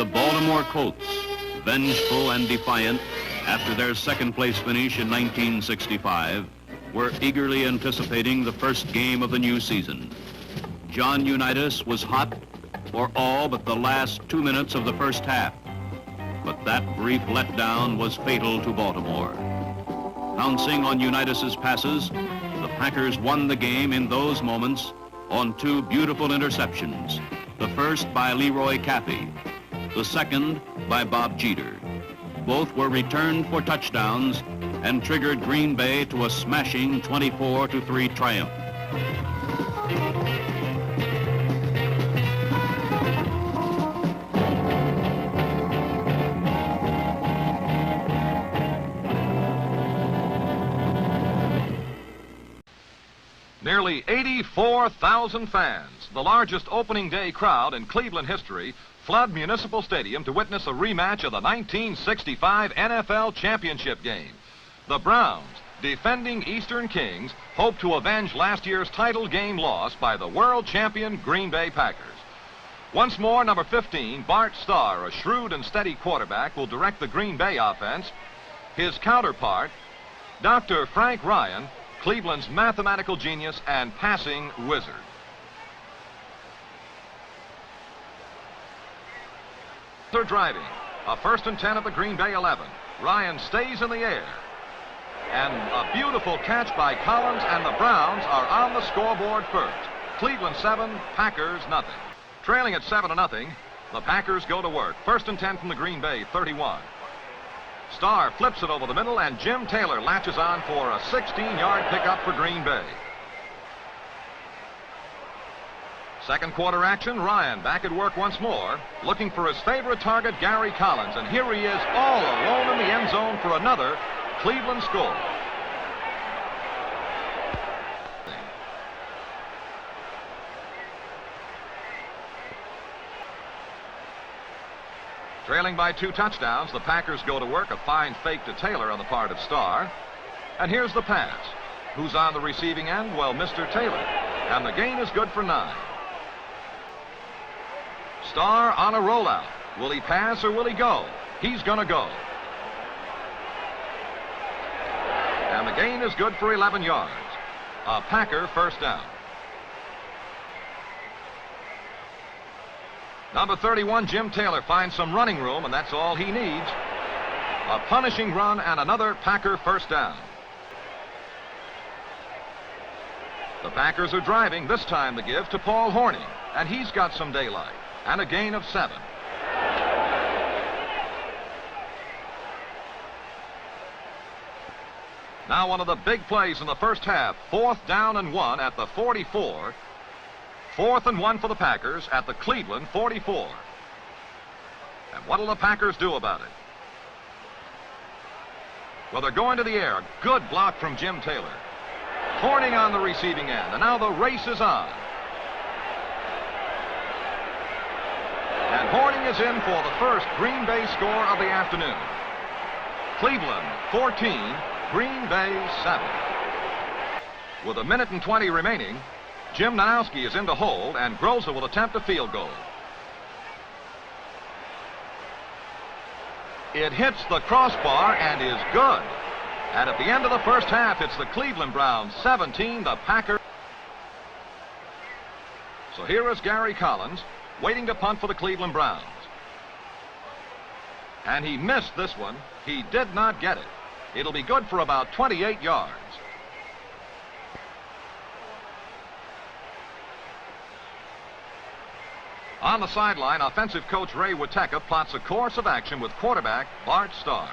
The Baltimore Colts, vengeful and defiant after their second-place finish in 1965, were eagerly anticipating the first game of the new season. John Unitas was hot for all but the last 2 minutes of the first half, but that brief letdown was fatal to Baltimore. Pouncing on Unitas's passes, the Packers won the game in those moments on 2 beautiful interceptions, the first by Leroy Caffey, the second by Bob Jeter. Both were returned for touchdowns and triggered Green Bay to a smashing 24-3 triumph. Nearly 84,000 fans, the largest opening day crowd in Cleveland history, flood Municipal Stadium to witness a rematch of the 1965 NFL Championship game. The Browns, defending Eastern Kings, hope to avenge last year's title game loss by the world champion Green Bay Packers. Once more, number 15, Bart Starr, a shrewd and steady quarterback, will direct the Green Bay offense. His counterpart, Dr. Frank Ryan, Cleveland's mathematical genius and passing wizard. They're driving. A 1st and 10 at the Green Bay 11. Ryan stays in the air. And a beautiful catch by Collins, and the Browns are on the scoreboard first. Cleveland 7, Packers nothing. Trailing at 7-0, the Packers go to work. 1st and 10 from the Green Bay 31. Starr flips it over the middle, and Jim Taylor latches on for a 16-yard pickup for Green Bay. Second quarter action, Ryan back at work once more, looking for his favorite target, Gary Collins, and here he is all alone in the end zone for another Cleveland score. Trailing by 2 touchdowns, the Packers go to work. A fine fake to Taylor on the part of Starr. And here's the pass. Who's on the receiving end? Well, Mr. Taylor. And the gain is good for 9. Starr on a rollout. Will he pass or will he go? He's going to go. And the gain is good for 11 yards. A Packer first down. Number 31, Jim Taylor, finds some running room, and that's all he needs. A punishing run and another Packer first down. The Packers are driving, this time the give to Paul Hornung, and he's got some daylight, and a gain of 7. Now one of the big plays in the first half, 4th down and 1 at the 44. 4th and 1 for the Packers at the Cleveland 44. And what will the Packers do about it? Well, they're going to the air. Good block from Jim Taylor. Hornung on the receiving end, and now the race is on. And Hornung is in for the first Green Bay score of the afternoon. Cleveland 14, Green Bay 7. With 1:20 remaining, Jim Nanowski is in to hold, and Groza will attempt a field goal. It hits the crossbar and is good. And at the end of the first half, it's the Cleveland Browns 17, the Packers. So here is Gary Collins waiting to punt for the Cleveland Browns. And he missed this one. He did not get it. It'll be good for about 28 yards. On the sideline, offensive coach Ray Witeka plots a course of action with quarterback Bart Starr.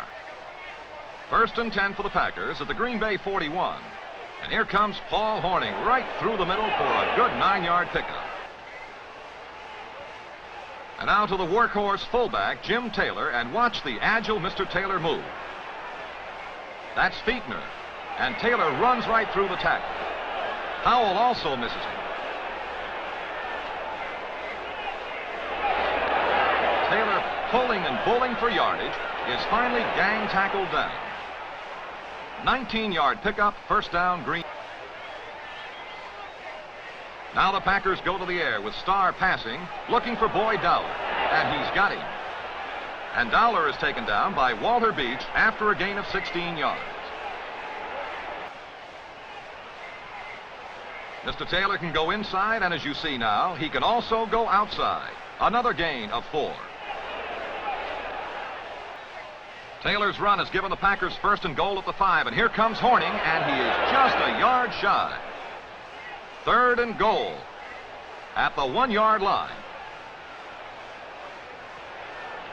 1st and 10 for the Packers at the Green Bay 41. And here comes Paul Hornung right through the middle for a good 9-yard pickup. And now to the workhorse fullback, Jim Taylor, and watch the agile Mr. Taylor move. That's Fietner, and Taylor runs right through the tackle. Howell also misses him. Taylor, pulling and bowling for yardage, is finally gang tackled down. 19-yard pickup, first down, Green. Now the Packers go to the air with Starr passing, looking for Boyd Dowler, and he's got him. And Dowler is taken down by Walter Beach after a gain of 16 yards. Mr. Taylor can go inside, and as you see now, he can also go outside. Another gain of 4. Taylor's run has given the Packers first and goal at the 5, and here comes Horning, and he is just a yard shy. 3rd and goal at the 1-yard line.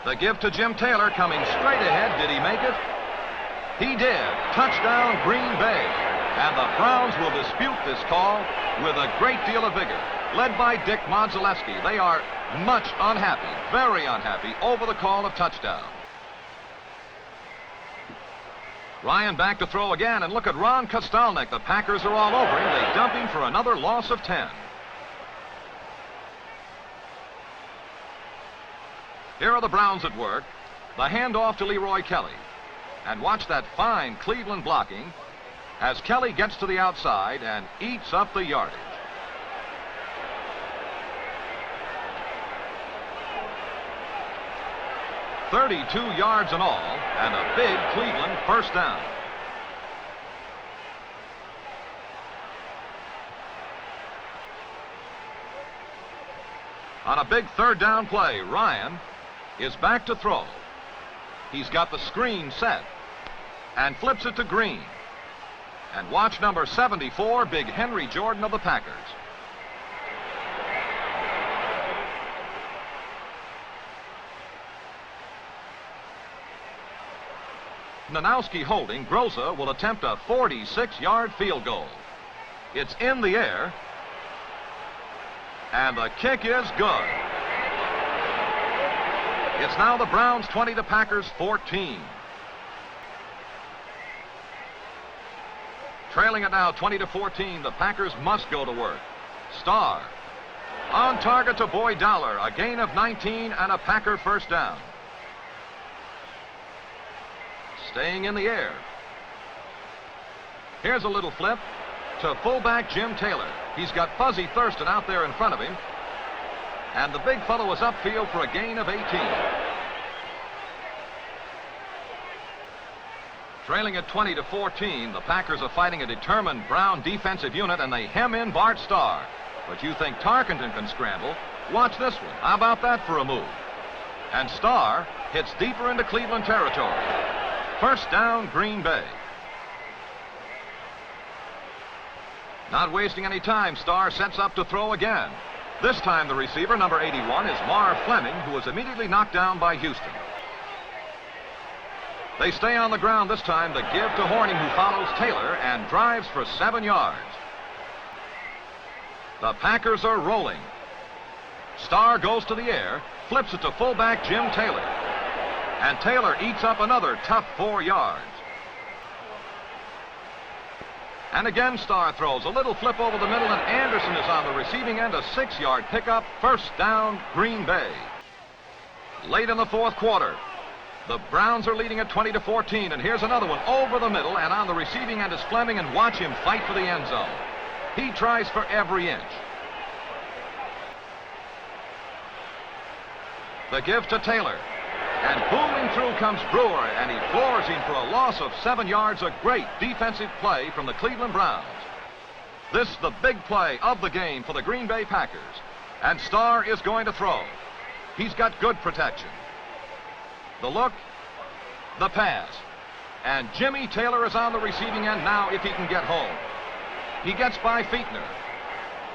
The give to Jim Taylor coming straight ahead. Did he make it? He did. Touchdown, Green Bay. And the Browns will dispute this call with a great deal of vigor. Led by Dick Modzelewski. They are much unhappy, very unhappy, over the call of touchdown. Ryan back to throw again, and look at Ron Kostelnik. The Packers are all over him. They dump him for another loss of 10. Here are the Browns at work. The handoff to Leroy Kelly. And watch that fine Cleveland blocking as Kelly gets to the outside and eats up the yardage. "32 yards in all, and a big Cleveland first down. On a big 3rd down play, Ryan is back to throw. He's got the screen set and flips it to Green. And watch number 74, Big Henry Jordan of the Packers. Nanowski holding. Groza will attempt a 46-yard field goal. It's in the air, and the kick is good. It's now the Browns 20 to Packers 14. Trailing it now 20 to 14. The Packers must go to work. Starr on target to Boyd Dowler. A gain of 19 and a Packer first down. Staying in the air. Here's a little flip to fullback Jim Taylor. He's got Fuzzy Thurston out there in front of him. And the big fellow is upfield for a gain of 18. Trailing at 20 to 14, the Packers are fighting a determined Brown defensive unit, and they hem in Bart Starr. But you think Tarkenton can scramble? Watch this one. How about that for a move? And Starr hits deeper into Cleveland territory. First down, Green Bay. Not wasting any time, Starr sets up to throw again. This time the receiver, number 81, is Marv Fleming, who was immediately knocked down by Houston. They stay on the ground this time. The give to Horning, who follows Taylor and drives for 7 yards. The Packers are rolling. Starr goes to the air, flips it to fullback Jim Taylor. And Taylor eats up another tough 4 yards. And again, Starr throws a little flip over the middle, and Anderson is on the receiving end. A 6-yard pickup. First down, Green Bay. Late in the 4th quarter, the Browns are leading at 20 to 14, and here's another one over the middle, and on the receiving end is Fleming, and watch him fight for the end zone. He tries for every inch. The give to Taylor. And booming through comes Brewer, and he floors him for a loss of 7 yards. A great defensive play from the Cleveland Browns. This is the big play of the game for the Green Bay Packers. And Starr is going to throw. He's got good protection. The look, the pass. And Jimmy Taylor is on the receiving end now if he can get home. He gets by Fichtner.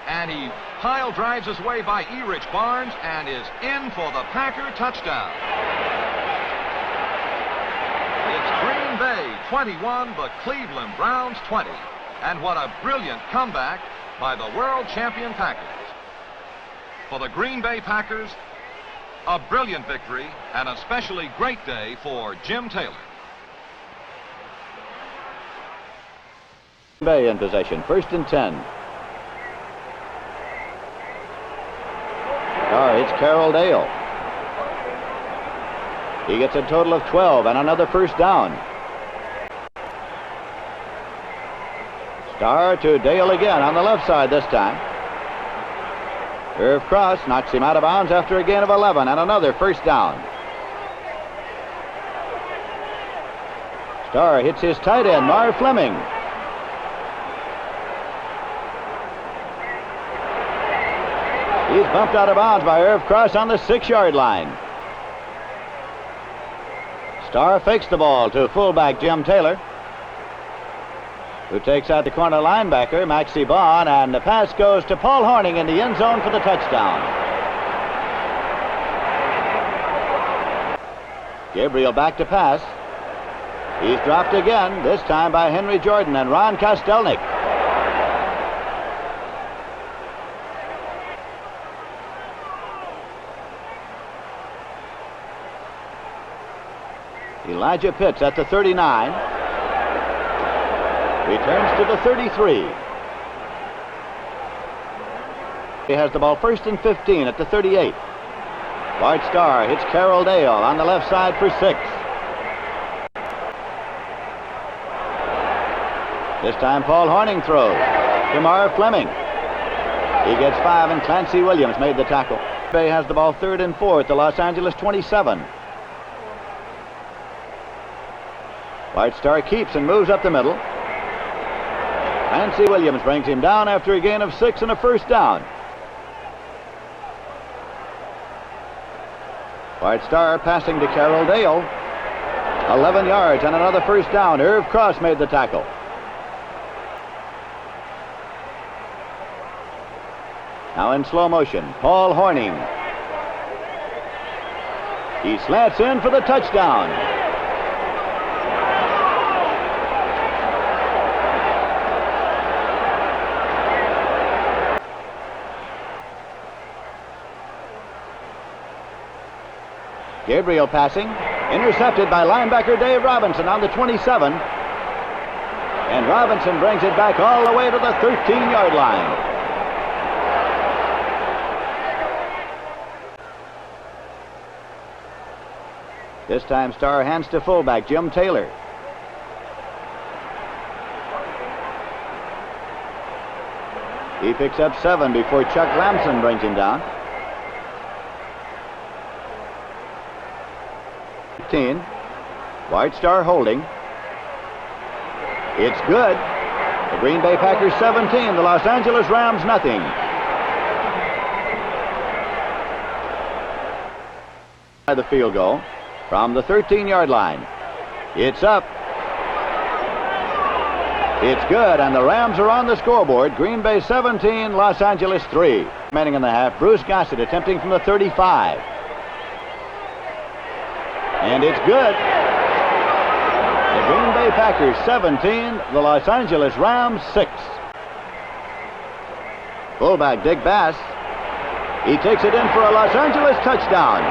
And he pile drives his way by Erich Barnes and is in for the Packer touchdown. It's Green Bay 21, the Cleveland Browns 20. And what a brilliant comeback by the world champion Packers. For the Green Bay Packers, a brilliant victory and a especially great day for Jim Taylor. Bay in possession, 1st and 10. It's Carroll Dale. He gets a total of 12 and another first down. Starr to Dale again on the left side this time. Irv Cross knocks him out of bounds after a gain of 11 and another first down. Starr hits his tight end, Marv Fleming. He's bumped out of bounds by Irv Cross on the 6-yard line. Starr fakes the ball to fullback Jim Taylor, who takes out the corner linebacker, Maxie Bond, and the pass goes to Paul Horning in the end zone for the touchdown. Gabriel back to pass. He's dropped again, this time by Henry Jordan and Ron Kostelnik. Elijah Pitts at the 39. Returns to the 33. He has the ball first and 15 at the 38. Bart Starr hits Carroll Dale on the left side for 6. This time Paul Horning throws to Marv Fleming. He gets 5 and Clancy Williams made the tackle. Bay has the ball 3rd and 4 at the Los Angeles 27. Bart Starr keeps and moves up the middle. Clancy Williams brings him down after a gain of 6 and a first down. Bart Starr passing to Carroll Dale. 11 yards and another first down. Irv Cross made the tackle. Now in slow motion, Paul Horning. He slants in for the touchdown. Gabriel passing, intercepted by linebacker Dave Robinson on the 27. And Robinson brings it back all the way to the 13-yard line. This time Starr hands to fullback Jim Taylor. He picks up 7 before Chuck Lamson brings him down. 15. Bart Starr holding. It's good. The Green Bay Packers 17, the Los Angeles Rams nothing. By the field goal from the 13-yard line. It's up. It's good, and the Rams are on the scoreboard. Green Bay 17, Los Angeles 3. Remaining in the half, Bruce Gossett attempting from the 35. And it's good. The Green Bay Packers 17, the Los Angeles Rams 6. Fullback Dick Bass. He takes it in for a Los Angeles touchdown.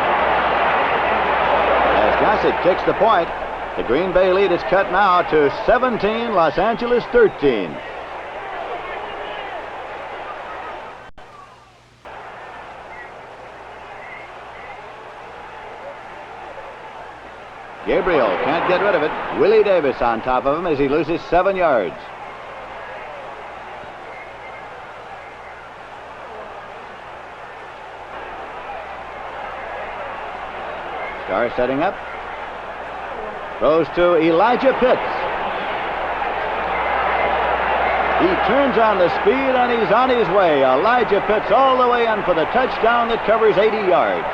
As Gossett kicks the point, the Green Bay lead is cut now to 17, Los Angeles 13. Gabriel can't get rid of it. Willie Davis on top of him as he loses 7 yards. Starr setting up. Throws to Elijah Pitts. He turns on the speed and he's on his way. Elijah Pitts all the way in for the touchdown that covers 80 yards.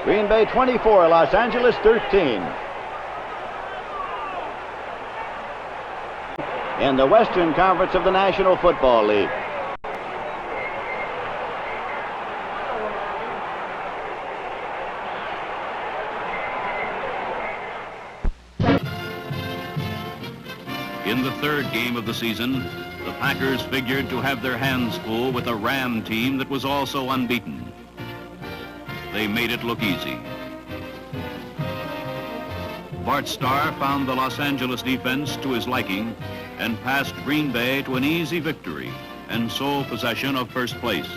Green Bay 24, Los Angeles 13. In the Western Conference of the National Football League. In the third game of the season, the Packers figured to have their hands full with a Ram team that was also unbeaten. They made it look easy. Bart Starr found the Los Angeles defense to his liking and passed Green Bay to an easy victory and sole possession of first place.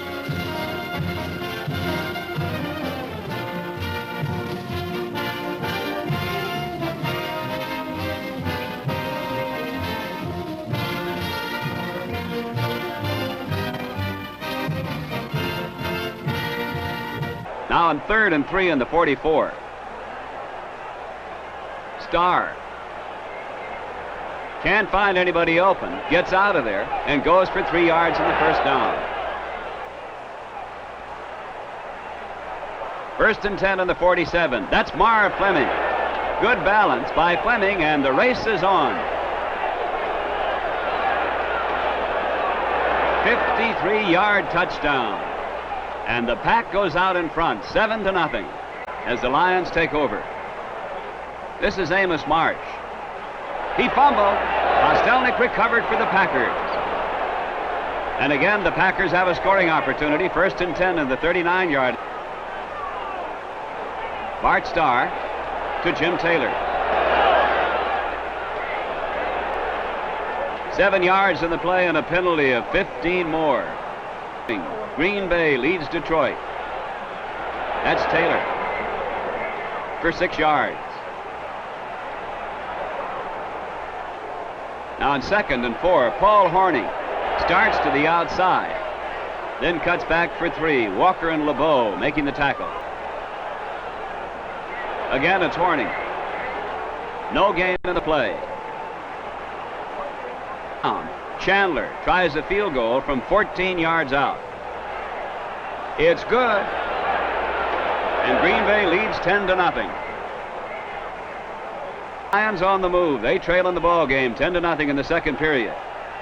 Now on 3rd and 3 in the 44. Starr. Can't find anybody open. Gets out of there and goes for 3 yards in the first down. 1st and 10 in the 47. That's Marv Fleming. Good balance by Fleming, and the race is on. 53-yard touchdown. And the Pack goes out in front, 7-0, as the Lions take over. This is Amos Marsh. He fumbled. Kostelnik recovered for the Packers. And again, the Packers have a scoring opportunity. 1st and 10 in the 39-yard. Bart Starr to Jim Taylor. 7 yards in the play and a penalty of 15 more. Green Bay leads Detroit. That's Taylor for 6 yards. Now on 2nd and 4, Paul Hornung starts to the outside, then cuts back for 3. Walker and LeBeau making the tackle. Again, it's Hornung. No gain in the play. Chandler tries a field goal from 14 yards out. It's good. And Green Bay leads 10-0. Lions on the move. They trail in the ball game 10-0 in the second period.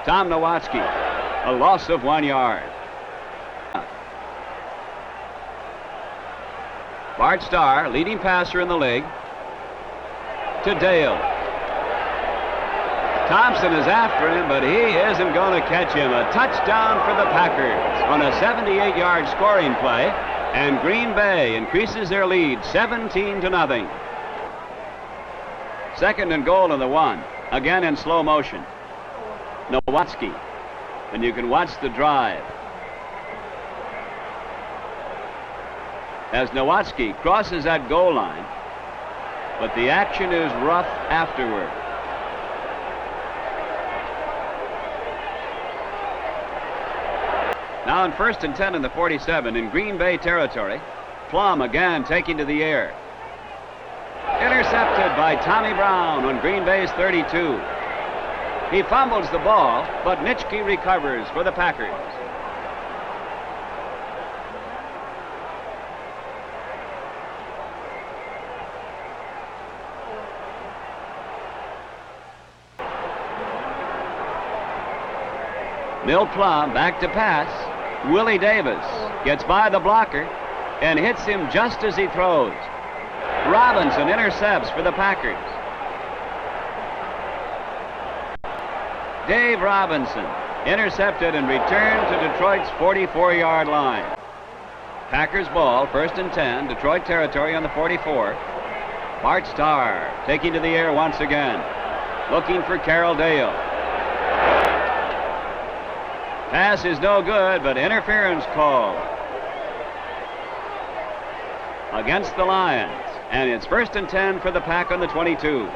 Tom Nowatzki, a loss of 1 yard. Bart Starr, leading passer in the league, to Dale. Thompson is after him, but he isn't going to catch him. A touchdown for the Packers on a 78-yard scoring play, and Green Bay increases their lead 17-0. 2nd and goal on the 1, again in slow motion. Nowatzki, and you can watch the drive as Nowatzki crosses that goal line, but the action is rough afterward. Now on 1st and 10 in the 47 in Green Bay territory. Plum again taking to the air. Intercepted by Tommy Brown on Green Bay's 32. He fumbles the ball, but Nitschke recovers for the Packers. Mill Plum back to pass. Willie Davis gets by the blocker and hits him just as he throws. Robinson intercepts for the Packers. Dave Robinson intercepted and returned to Detroit's 44-yard line. Packers ball, 1st and 10, Detroit territory on the 44. Bart Starr taking to the air once again, looking for Carroll Dale. Pass is no good, but interference called against the Lions. And it's 1st and 10 for the Pack on the 22.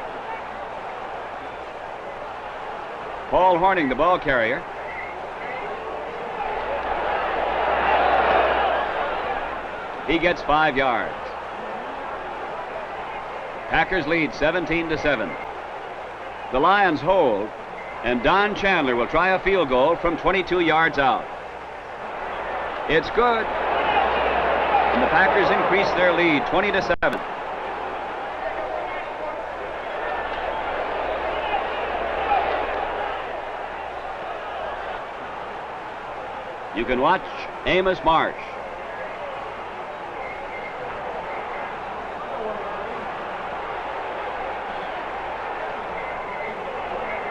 Paul Hornung, the ball carrier. He gets 5 yards. Packers lead 17-7. The Lions hold, and Don Chandler will try a field goal from 22 yards out. It's good. And the Packers increase their lead 20-7. You can watch Amos Marsh.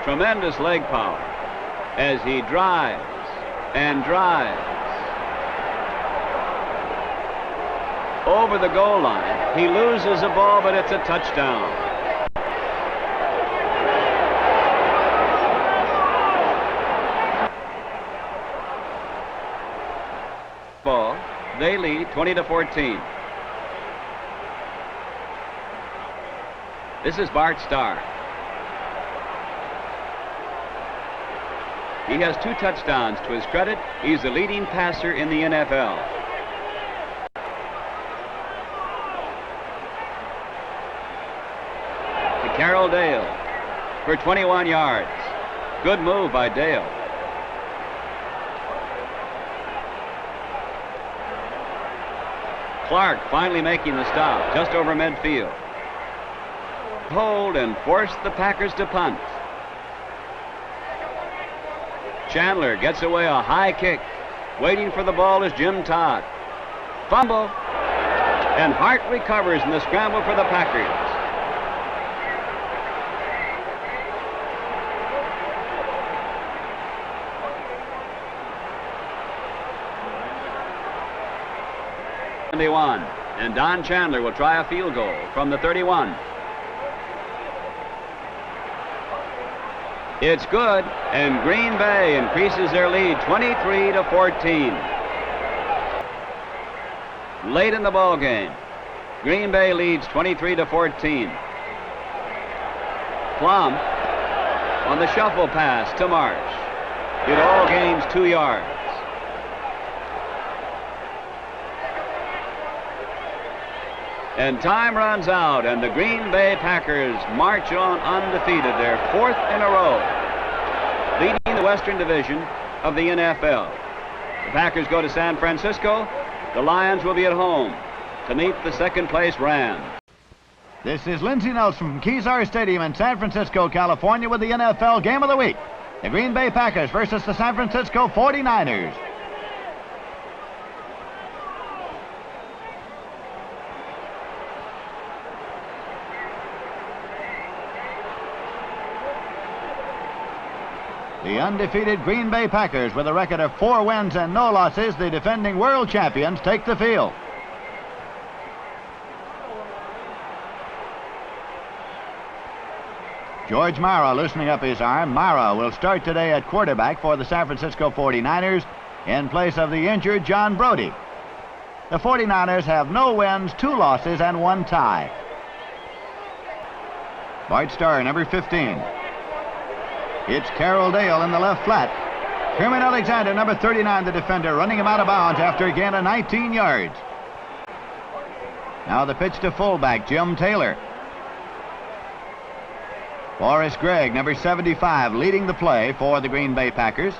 Tremendous leg power as he drives and drives. Over the goal line, he loses a ball, but it's a touchdown. Ball, they lead 20-14. This is Bart Starr. He has 2 touchdowns to his credit. He's the leading passer in the NFL. Carroll Dale for 21 yards. Good move by Dale. Clark finally making the stop just over midfield. Hold and force the Packers to punt. Chandler gets away a high kick. Waiting for the ball is Jim Todd. Fumble. And Hart recovers in the scramble for the Packers. And Don Chandler will try a field goal from the 31. It's good, and Green Bay increases their lead 23-14. Late in the ball game, Green Bay leads 23-14. Plum on the shuffle pass to Marsh. It all gains 2 yards. And time runs out, and the Green Bay Packers march on undefeated, their 4th in a row, leading the Western Division of the NFL. The Packers go to San Francisco. The Lions will be at home to meet the second-place Rams. This is Lindsey Nelson from Kezar Stadium in San Francisco, California, with the NFL Game of the Week. The Green Bay Packers versus the San Francisco 49ers. The undefeated Green Bay Packers, with a record of 4 wins and no losses, the defending world champions, take the field. George Mara loosening up his arm. Mara will start today at quarterback for the San Francisco 49ers in place of the injured John Brody. The 49ers have no wins, 2 losses, and 1 tie. Bart Starr, number 15. It's Carroll Dale in the left flat. Herman Alexander, number 39, the defender, running him out of bounds after a gain of 19 yards. Now the pitch to fullback, Jim Taylor. Forrest Gregg, number 75, leading the play for the Green Bay Packers.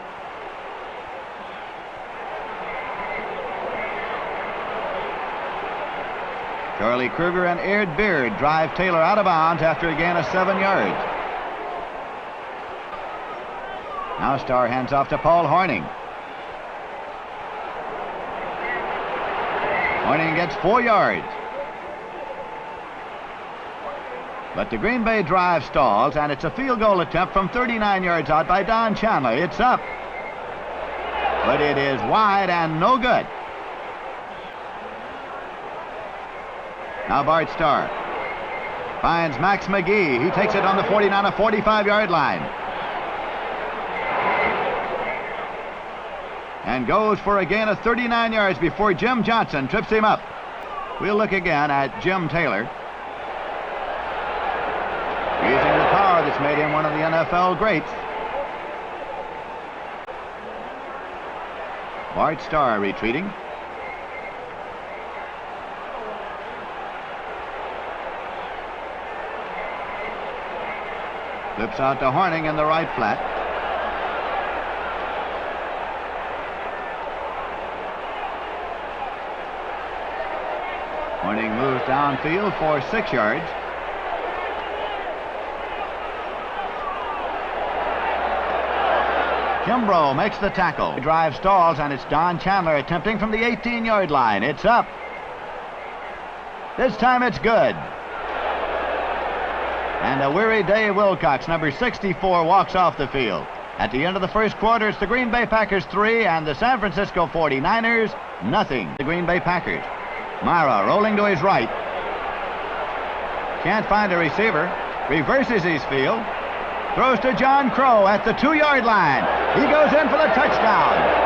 Charlie Kruger and Ed Beard drive Taylor out of bounds after a gain of 7 yards. Now Starr hands off to Paul Horning. Horning gets 4 yards. But the Green Bay drive stalls, and it's a field goal attempt from 39 yards out by Don Chandler. It's up. But it is wide and no good. Now Bart Starr finds Max McGee. He takes it on the 49 or 45-yard line. And goes for a gain of 39 yards before Jim Johnson trips him up. We'll look again at Jim Taylor, using the power that's made him one of the NFL greats. Bart Starr retreating. Flips out to Horning in the right flat. Horning moves downfield for 6 yards. Kimbrough makes the tackle. The drive stalls, and it's Don Chandler attempting from the 18-yard line. It's up. This time it's good. And a weary Dave Wilcox, number 64, walks off the field. At the end of the first quarter, it's the Green Bay Packers 3 and the San Francisco 49ers nothing. The Green Bay Packers. Mara rolling to his right. Can't find a receiver. Reverses his field. Throws to John Crow at the 2-yard line. He goes in for the touchdown.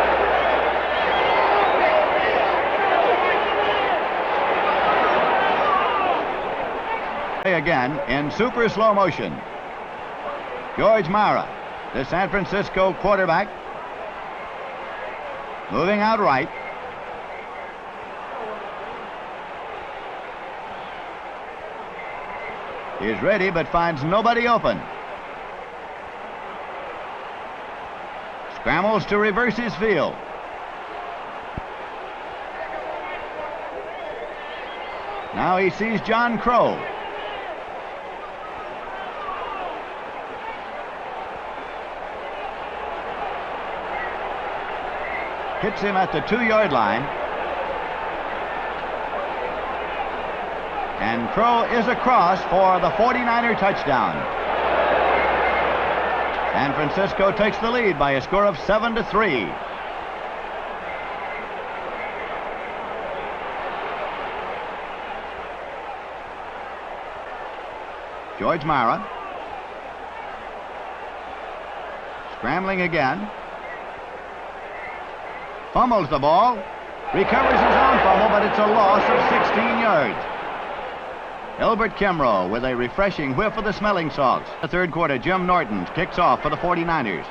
Again in super slow motion. George Mara, the San Francisco quarterback, moving out right. is ready but finds nobody open. Scrambles to reverse his field. Now he sees John Crow. Hits him at the 2-yard line. And Crow is across for the 49er touchdown. San Francisco takes the lead by a score of 7-3. George Mara. Scrambling again. Fumbles the ball. Recovers his own fumble, but it's a loss of 16 yards. Elbert Kimbrough with a refreshing whiff of the smelling salts. The third quarter, Jim Norton kicks off for the 49ers.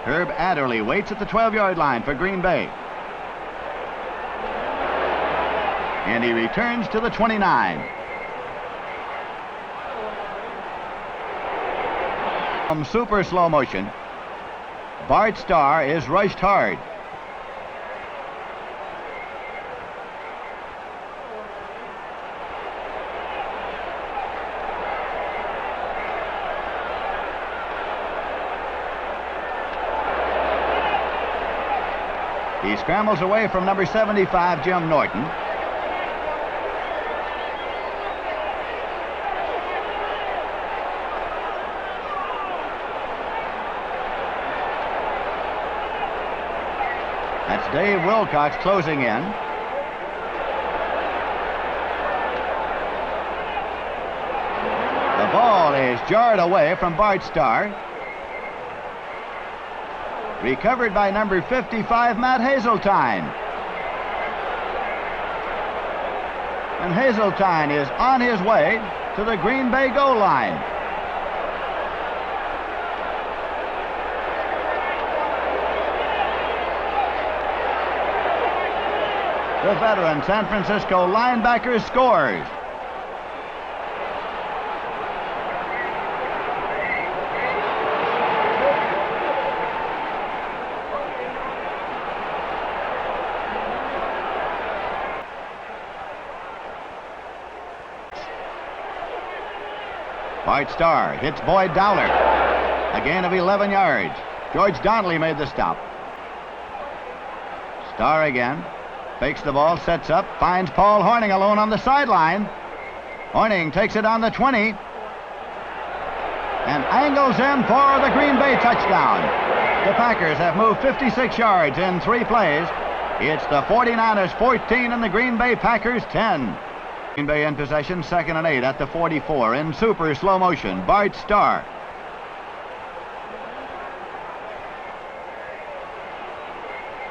Herb Adderley waits at the 12-yard line for Green Bay. And he returns to the 29. From super slow motion, Bart Starr is rushed hard. He scrambles away from number 75, Jim Norton. That's Dave Wilcox closing in. The ball is jarred away from Bart Starr. Recovered by number 55, Matt Hazeltine. And Hazeltine is on his way to the Green Bay goal line. The veteran San Francisco linebacker scores. Bart Starr hits Boyd Dowler. A gain of 11 yards. George Donnelly made the stop. Starr again. Fakes the ball, sets up, finds Paul Horning alone on the sideline. Horning takes it on the 20. And angles in for the Green Bay touchdown. The Packers have moved 56 yards in 3 plays. It's the 49ers 14 and the Green Bay Packers 10. Green Bay in possession, 2nd and 8 at the 44 in super slow motion. Bart Starr.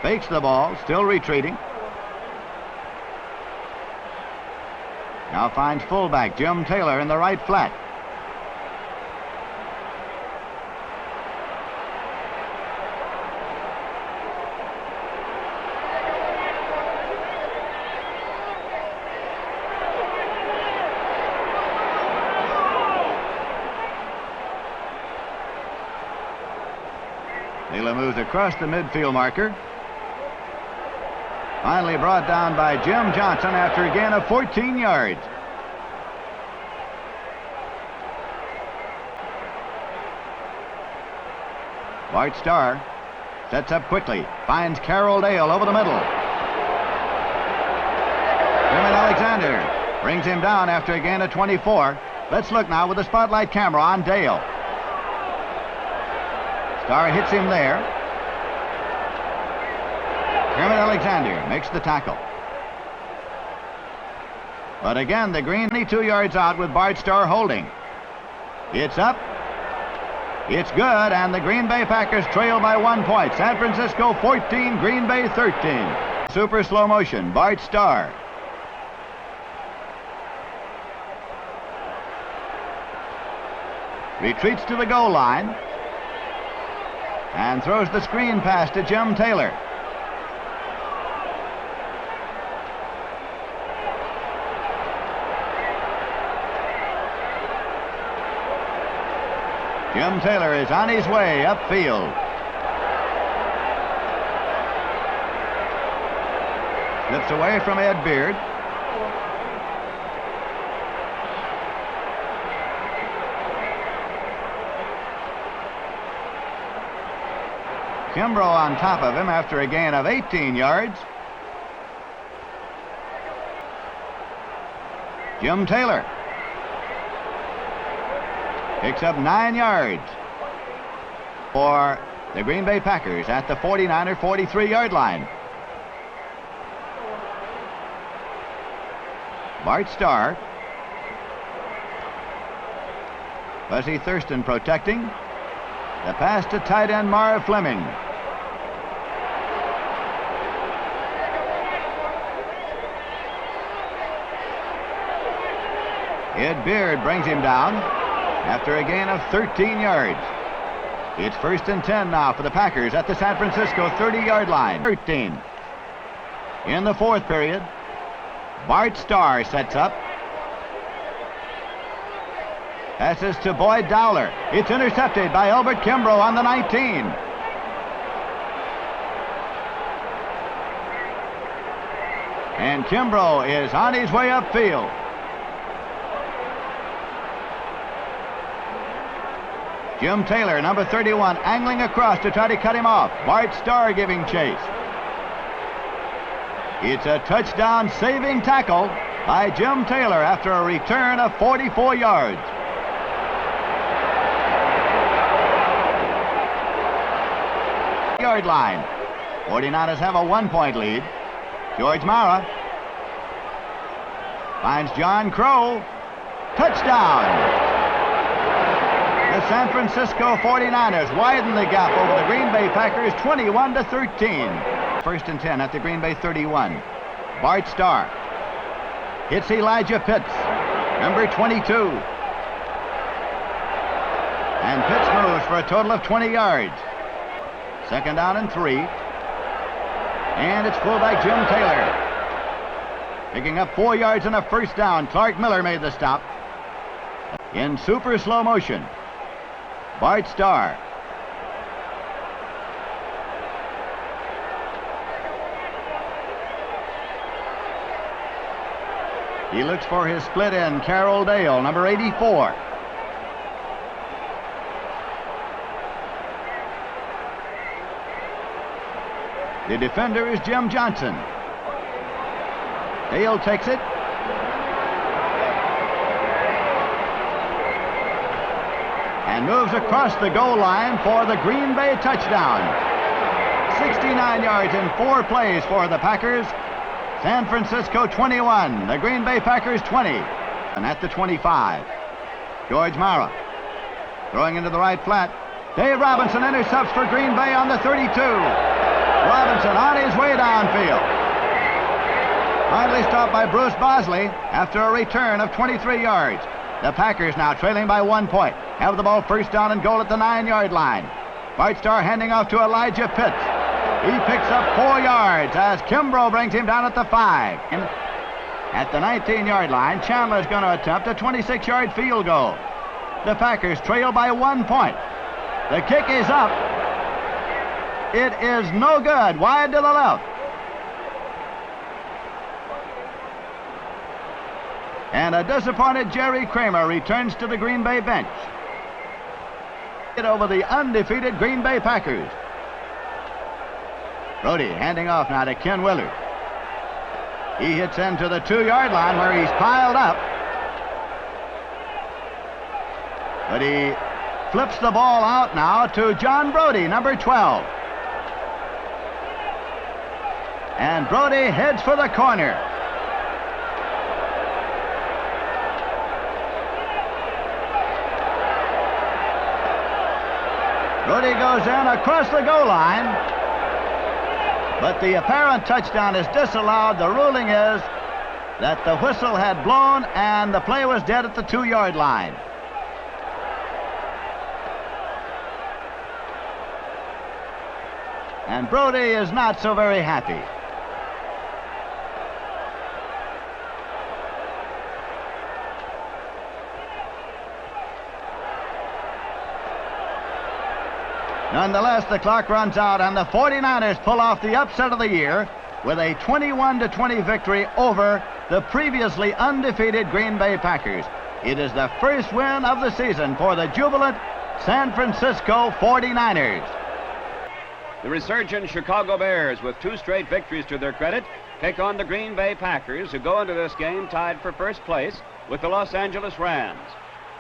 Fakes the ball, still retreating. Now finds fullback Jim Taylor in the right flat. Taylor moves across the midfield marker. Finally brought down by Jim Johnson after a gain of 14 yards. Bart Starr sets up quickly, finds Carroll Dale over the middle. Herman Alexander brings him down after a gain of 24. Let's look now with the spotlight camera on Dale. Starr hits him there. Herman Alexander makes the tackle. But again, the Green 22 yards out with Bart Starr holding. It's up. It's good, and the Green Bay Packers trail by 1 point. San Francisco 14, Green Bay 13. Super slow motion, Bart Starr. Retreats to the goal line. And throws the screen pass to Jim Taylor. Jim Taylor is on his way upfield. Slips away from Ed Beard. Kimbrough on top of him after a gain of 18 yards. Jim Taylor picks up 9 yards for the Green Bay Packers at the 49 or 43-yard line. Bart Starr. Buzzy Thurston protecting. The pass to tight end Marv Fleming. Ed Beard brings him down after a gain of 13 yards. It's 1st and 10 now for the Packers at the San Francisco 30-yard line. 13. In the 4th period, Bart Starr sets up. Passes to Boyd Dowler. It's intercepted by Albert Kimbrough on the 19. And Kimbrough is on his way upfield. Jim Taylor, number 31, angling across to try to cut him off. Bart Starr giving chase. It's a touchdown saving tackle by Jim Taylor after a return of 44 yards. Yard line. 49ers have a 1-point lead. George Mara finds John Crow. Touchdown! The San Francisco 49ers widen the gap over the Green Bay Packers 21-13. 1st and 10 at the Green Bay 31. Bart Starr hits Elijah Pitts, number 22. And Pitts moves for a total of 20 yards. 2nd down and 3. And it's fullback Jim Taylor. Picking up 4 yards and a 1st down. Clark Miller made the stop. In super slow motion, Bart Starr. He looks for his split end, Carroll Dale, number 84. The defender is Jim Johnson. Dale takes it. And moves across the goal line for the Green Bay touchdown. 69 yards in 4 plays for the Packers. San Francisco 21, the Green Bay Packers 20. And at the 25, George Mara throwing into the right flat. Dave Robinson intercepts for Green Bay on the 32. Robinson on his way downfield. Finally stopped by Bruce Bosley after a return of 23 yards. The Packers now trailing by 1 point. Have the ball 1st down and goal at the 9-yard line. Bart Starr handing off to Elijah Pitts. He picks up 4 yards as Kimbrough brings him down at the 5. And at the 19-yard line, Chandler's going to attempt a 26-yard field goal. The Packers trail by 1 point. The kick is up. It is no good. Wide to the left. And a disappointed Jerry Kramer returns to the Green Bay bench. Over the undefeated Green Bay Packers. Brody handing off now to Ken Willard. He hits into the 2-yard line where he's piled up. But he flips the ball out now to John Brody, number 12. And Brody heads for the corner. Brody goes in across the goal line, but the apparent touchdown is disallowed. The ruling is that the whistle had blown and the play was dead at the 2-yard line. And Brody is not so very happy. Nonetheless, the clock runs out, and the 49ers pull off the upset of the year with a 21-20 victory over the previously undefeated Green Bay Packers. It is the first win of the season for the jubilant San Francisco 49ers. The resurgent Chicago Bears, with 2 straight victories to their credit, take on the Green Bay Packers, who go into this game tied for first place with the Los Angeles Rams.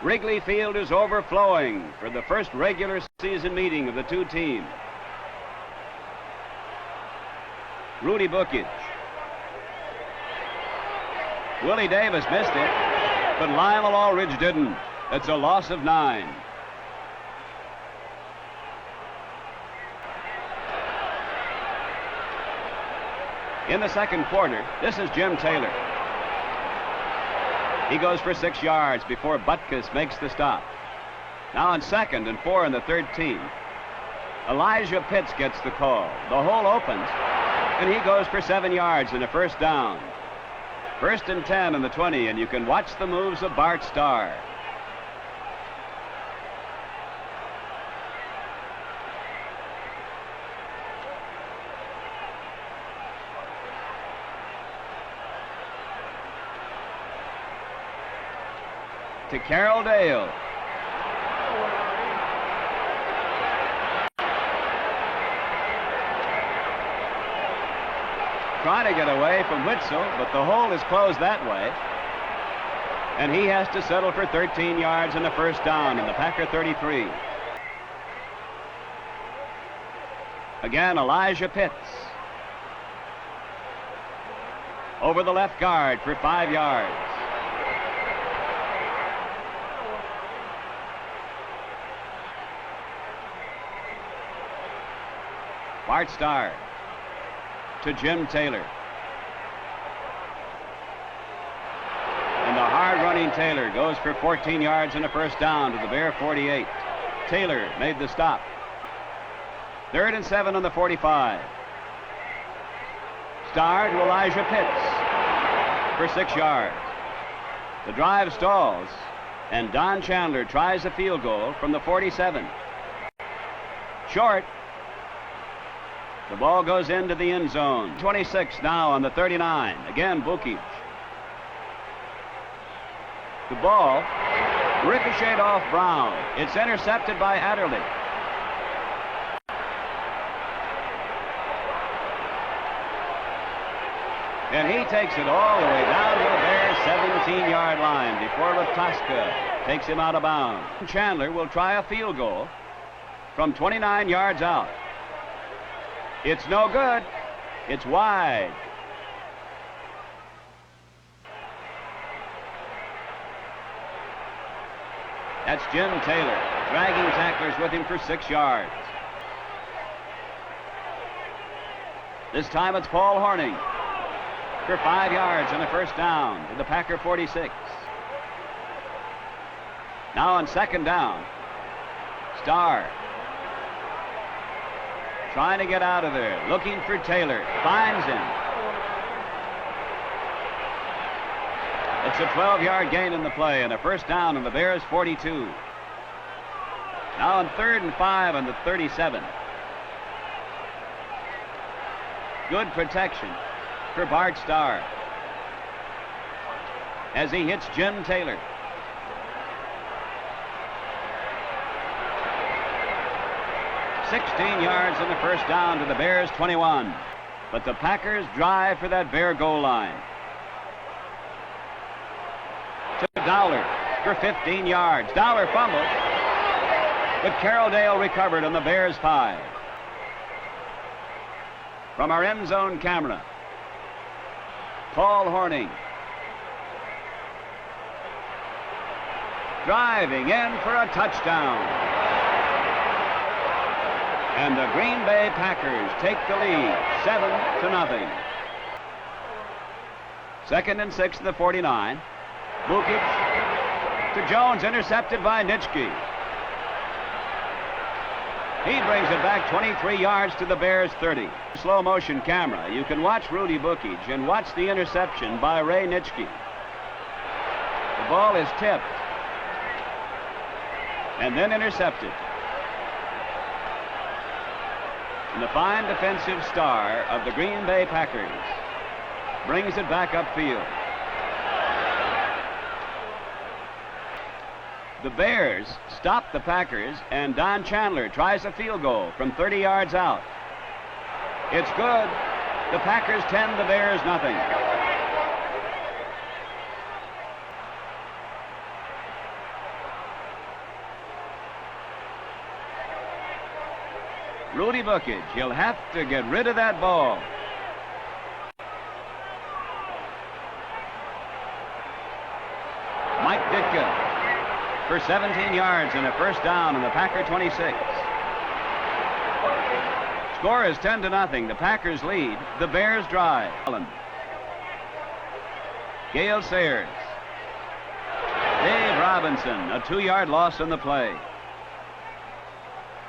Wrigley Field is overflowing for the first regular season meeting of the two teams. Rudy Bukic. Willie Davis missed it, but Lionel Aldridge didn't. It's a loss of 9. In the second quarter, this is Jim Taylor. He goes for 6 yards before Butkus makes the stop. Now on 2nd and 4 in the 13th, Elijah Pitts gets the call. The hole opens, and he goes for 7 yards and a first down. 1st and 10 in the 20, and you can watch the moves of Bart Starr. To Carroll Dale. Trying to get away from Witzel, but the hole is closed that way. And he has to settle for 13 yards and a first down in the Packer 33. Again, Elijah Pitts. Over the left guard for 5 yards. Bart Starr to Jim Taylor. And the hard-running Taylor goes for 14 yards and a first down to the Bear 48. Taylor made the stop. 3rd and 7 on the 45. Starr to Elijah Pitts for 6 yards. The drive stalls, and Don Chandler tries a field goal from the 47. Short. The ball goes into the end zone. 26 now on the 39. Again, Bukic. The ball ricocheted off Brown. It's intercepted by Adderley. And he takes it all the way down to the Bears' 17-yard line before Latosca takes him out of bounds. Chandler will try a field goal from 29 yards out. It's no good. It's wide. That's Jim Taylor, dragging tacklers with him for 6 yards. This time it's Paul Hornung for 5 yards and a first down to the Packer 46. Now on 2nd down, Starr trying to get out of there, looking for Taylor, finds him. It's a 12-yard gain in the play and a first down in the Bears 42. Now on 3rd and 5 on the 37. Good protection for Bart Starr as he hits Jim Taylor. $16 yards and the first down to the Bears 21. But the Packers drive for that Bear goal line. To Dowler for 15 yards. Dowler fumbled, but Carroll Dale recovered on the Bears 5. From our end zone camera, Paul Hornung driving in for a touchdown. And the Green Bay Packers take the lead, 7-0. 2nd and 6 to the 49. Bukic to Jones, intercepted by Nitschke. He brings it back 23 yards to the Bears 30. Slow motion camera, you can watch Rudy Bukic and watch the interception by Ray Nitschke. The ball is tipped and then intercepted. And the fine defensive star of the Green Bay Packers brings it back upfield. The Bears stop the Packers, and Don Chandler tries a field goal from 30 yards out. It's good. The Packers 10, the Bears nothing. Rudy Bookage, he'll have to get rid of that ball. Mike Ditka for 17 yards and a first down on the Packer 26. Score is 10-0. The Packers lead. The Bears drive. Gale Sayers. Dave Robinson, a 2-yard loss in the play.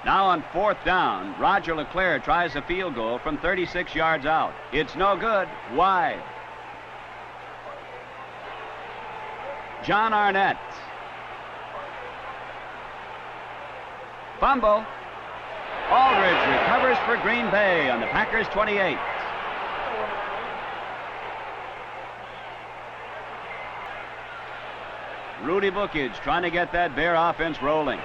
Now on 4th down, Roger LeClaire tries a field goal from 36 yards out. It's no good. Wide. John Arnett. Fumble. Aldridge recovers for Green Bay on the Packers 28. Rudy Bookage trying to get that Bear offense rolling.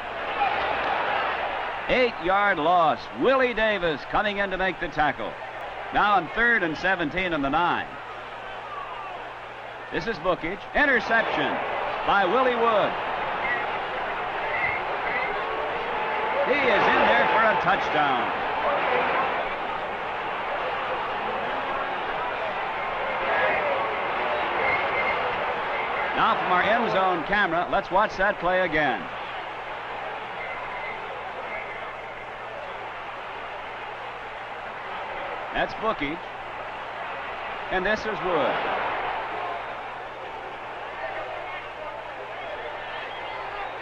8-yard loss. Willie Davis coming in to make the tackle. Now on 3rd and 17 on the 9. This is Bookage. Interception by Willie Wood. He is in there for a touchdown. Now from our end zone camera, let's watch that play again. That's Bookage. And this is Wood.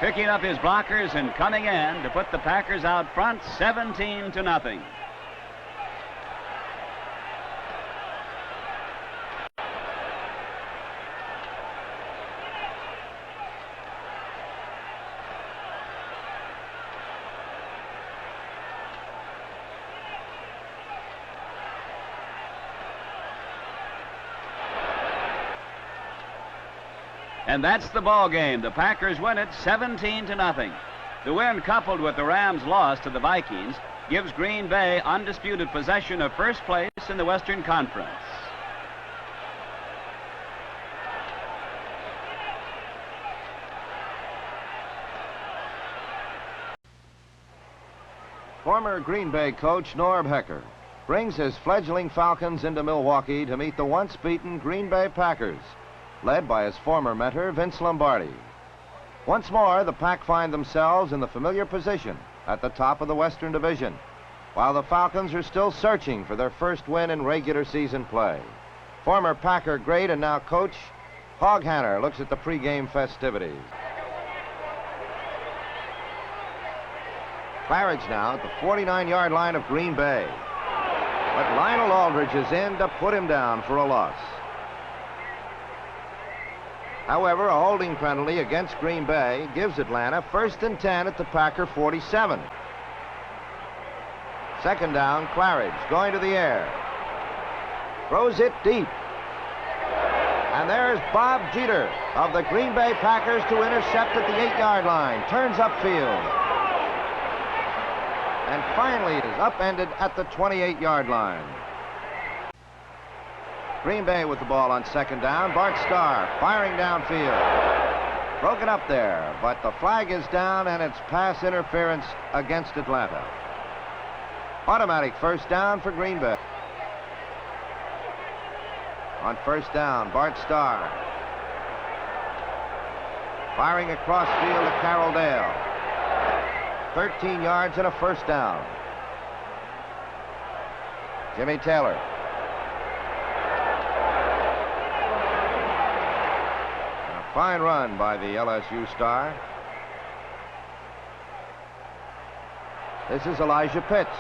Picking up his blockers and coming in to put the Packers out front 17-0. And that's the ball game. The Packers win it 17-0. The win, coupled with the Rams' loss to the Vikings, gives Green Bay undisputed possession of first place in the Western Conference. Former Green Bay coach Norb Hecker brings his fledgling Falcons into Milwaukee to meet the once beaten Green Bay Packers, led by his former mentor, Vince Lombardi. Once more, the Pack find themselves in the familiar position at the top of the Western Division, while the Falcons are still searching for their first win in regular season play. Former Packer great and now coach Hog Hanner looks at the pregame festivities. Claridge now at the 49-yard line of Green Bay. But Lionel Aldridge is in to put him down for a loss. However, a holding penalty against Green Bay gives Atlanta 1st and 10 at the Packer 47. 2nd down, Claridge going to the air. Throws it deep. And there's Bob Jeter of the Green Bay Packers to intercept at the 8-yard line. Turns upfield. And finally is upended at the 28-yard line. Green Bay with the ball on 2nd down. Bart Starr firing downfield. Broken up there, but the flag is down and it's pass interference against Atlanta. Automatic 1st down for Green Bay. On 1st down, Bart Starr firing across field to Carroll Dale. 13 yards and a 1st down. Jimmy Taylor. Fine run by the LSU star. This is Elijah Pitts.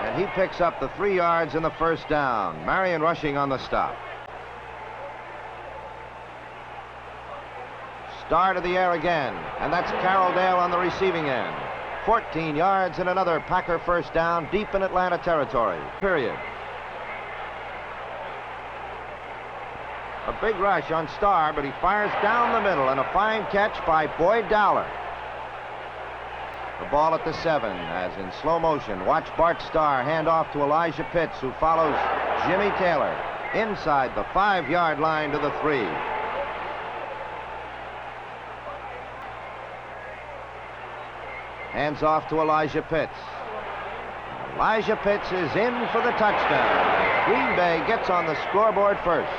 And he picks up the 3 yards and the 1st down. Marion rushing on the stop. Star to the air again. And that's Carroll Dale on the receiving end. 14 yards and another Packer first down deep in Atlanta territory. Period. A big rush on Starr, but he fires down the middle, and a fine catch by Boyd Dowler. The ball at the 7, as in slow motion. Watch Bart Starr hand off to Elijah Pitts, who follows Jimmy Taylor inside the 5-yard line to the 3. Hands off to Elijah Pitts. Elijah Pitts is in for the touchdown. Green Bay gets on the scoreboard first.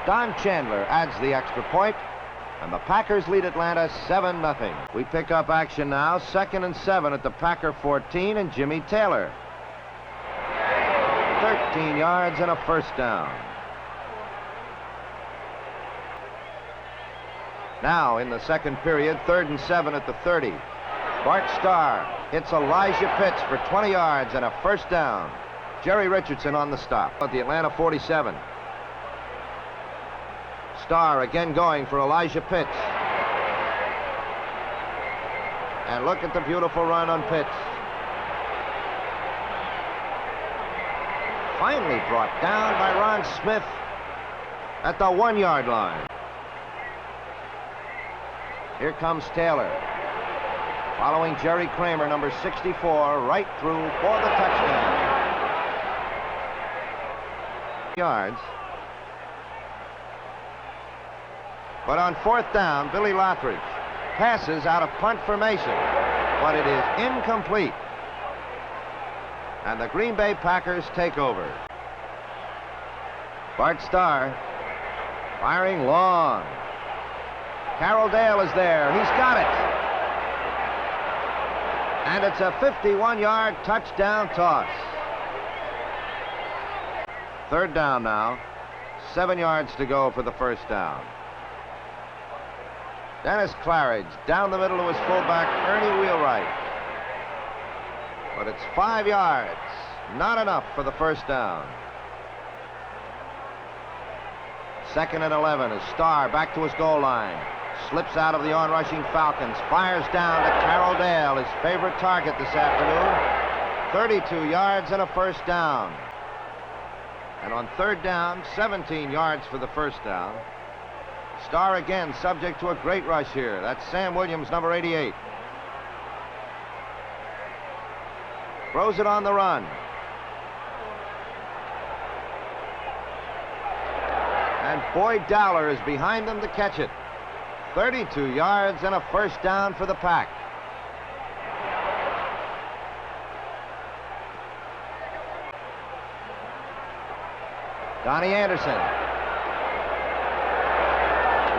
Don Chandler adds the extra point, and the Packers lead Atlanta 7-0. We pick up action now, 2nd and 7 at the Packer 14, and Jimmy Taylor. 13 yards and a first down. Now in the second period, 3rd and 7 at the 30. Bart Starr hits Elijah Pitts for 20 yards and a first down. Jerry Richardson on the stop at the Atlanta 47. Starr again going for Elijah Pitts. And look at the beautiful run on Pitts. Finally brought down by Ron Smith at the 1-yard line. Here comes Taylor. Following Jerry Kramer, number 64, right through for the touchdown. Yards. But on 4th down, Billy Lothridge passes out of punt formation, but it is incomplete. And the Green Bay Packers take over. Bart Starr firing long. Carroll Dale is there. He's got it. And it's a 51-yard touchdown toss. 3rd down now. 7 yards to go for the first down. Dennis Claridge down the middle to his fullback, Ernie Wheelwright. But it's 5 yards. Not enough for the first down. 2nd and 11 as Starr back to his goal line. Slips out of the on-rushing Falcons. Fires down to Carroll Dale, his favorite target this afternoon. 32 yards and a first down. And on 3rd down, 17 yards for the first down. Starr again subject to a great rush here. That's Sam Williams, number 88. Throws it on the run. And Boyd Dowler is behind them to catch it. 32 yards and a first down for the Pack. Donnie Anderson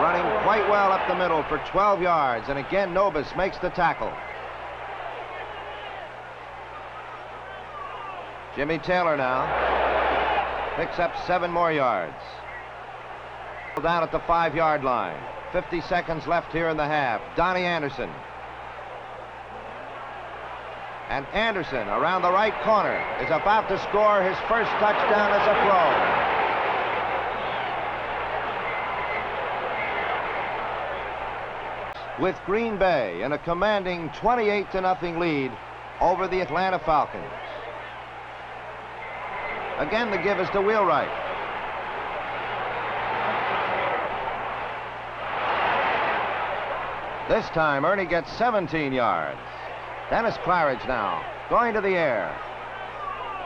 running quite well up the middle for 12 yards, and again Nobis makes the tackle. Jimmy Taylor now picks up 7 more yards. Down at the 5-yard line. 50 seconds left here in the half. Donnie Anderson. And Anderson around the right corner is about to score his first touchdown as a pro. With Green Bay in a commanding 28-0 lead over the Atlanta Falcons. Again, the give is to Wheelwright. This time, Ernie gets 17 yards. Dennis Claridge now, going to the air.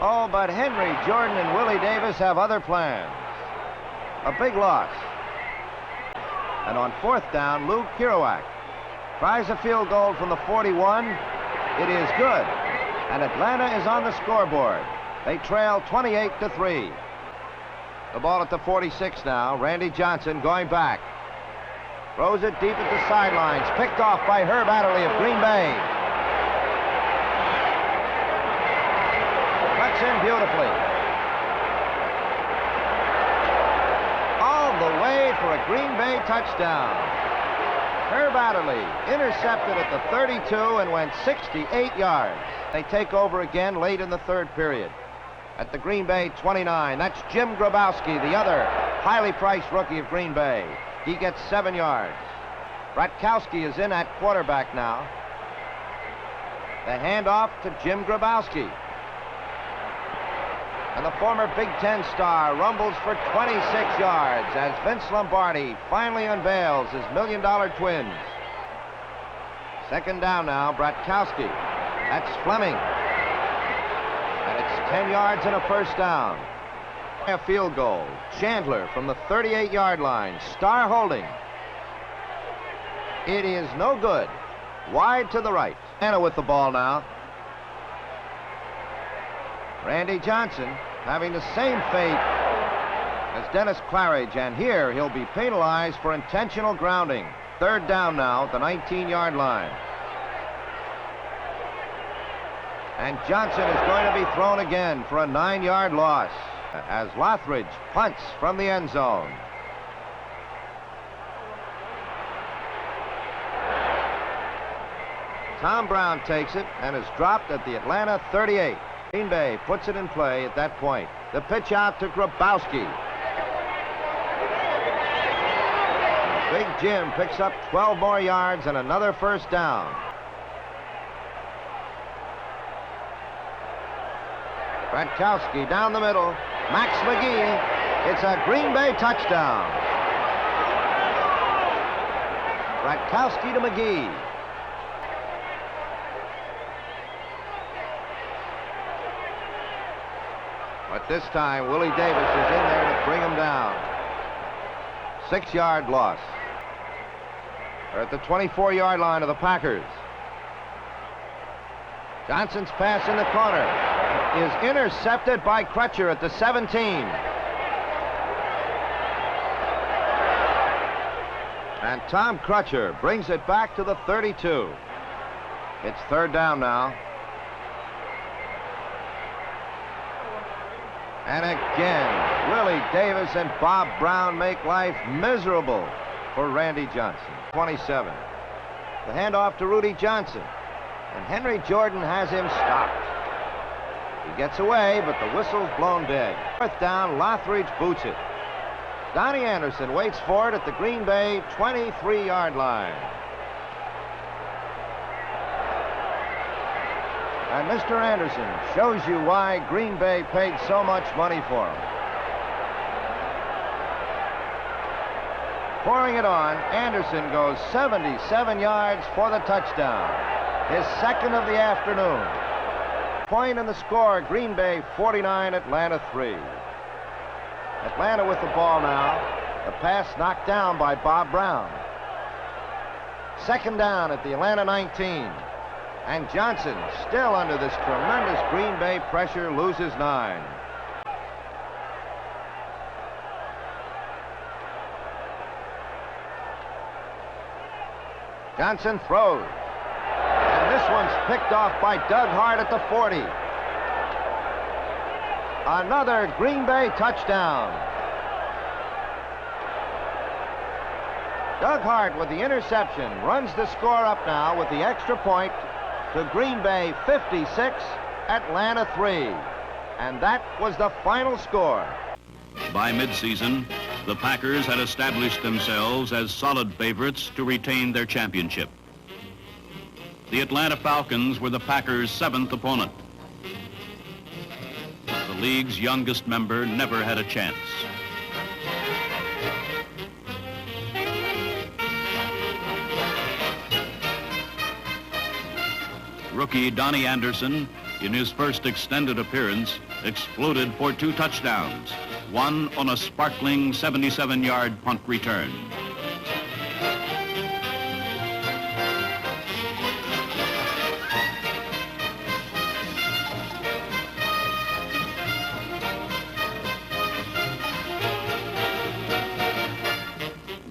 Oh, but Henry Jordan and Willie Davis have other plans. A big loss. And on 4th down, Lou Kerouac tries a field goal from the 41. It is good. And Atlanta is on the scoreboard. They trail 28-3. The ball at the 46 now. Randy Johnson going back. Throws it deep at the sidelines. Picked off by Herb Adderley of Green Bay. Cuts in beautifully. All the way for a Green Bay touchdown. Herb Adderley intercepted at the 32 and went 68 yards. They take over again late in the 3rd period. At the Green Bay 29, that's Jim Grabowski, the other highly priced rookie of Green Bay. He gets 7 yards. Bratkowski is in at quarterback now. The handoff to Jim Grabowski. And the former Big Ten star rumbles for 26 yards as Vince Lombardi finally unveils his $1 million twins. Second down now, Bratkowski. That's Fleming. And it's 10 yards and a first down. A field goal. Chandler from the 38-yard line. Starr holding. It is no good. Wide to the right. Anna with the ball now. Randy Johnson having the same fate as Dennis Claridge, and here he'll be penalized for intentional grounding. Third down now at the 19-yard line. And Johnson is going to be thrown again for a 9-yard loss as Lothridge punts from the end zone. Tom Brown takes it and is dropped at the Atlanta 38. Green Bay puts it in play at that point. The pitch out to Grabowski. Big Jim picks up 12 more yards and another first down. Bratkowski down the middle. Max McGee. It's a Green Bay touchdown. Bratkowski to McGee. But this time, Willie Davis is in there to bring him down. 6-yard loss. They're at the 24-yard line of the Packers. Johnson's pass in the corner is intercepted by Crutcher at the 17. And Tom Crutcher brings it back to the 32. It's third down now. And again, Willie Davis and Bob Brown make life miserable for Randy Johnson. 27. The handoff to Rudy Johnson. And Henry Jordan has him stopped. He gets away, but the whistle's blown dead. Fourth down, Lothridge boots it. Donnie Anderson waits for it at the Green Bay 23-yard line. And Mr. Anderson shows you why Green Bay paid so much money for him. Pouring it on, Anderson goes 77 yards for the touchdown. His second of the afternoon. Point in the score, Green Bay 49, Atlanta 3. Atlanta with the ball now. The pass knocked down by Bob Brown. Second down at the Atlanta 19. And Johnson, still under this tremendous Green Bay pressure, loses 9. Johnson throws. And this one's picked off by Doug Hart at the 40. Another Green Bay touchdown. Doug Hart with the interception runs the score up now with the extra point to Green Bay 56, Atlanta 3. And that was the final score. By midseason, the Packers had established themselves as solid favorites to retain their championship. The Atlanta Falcons were the Packers' 7th opponent. The league's youngest member never had a chance. Rookie Donnie Anderson, in his first extended appearance, exploded for 2 touchdowns, one on a sparkling 77-yard punt return.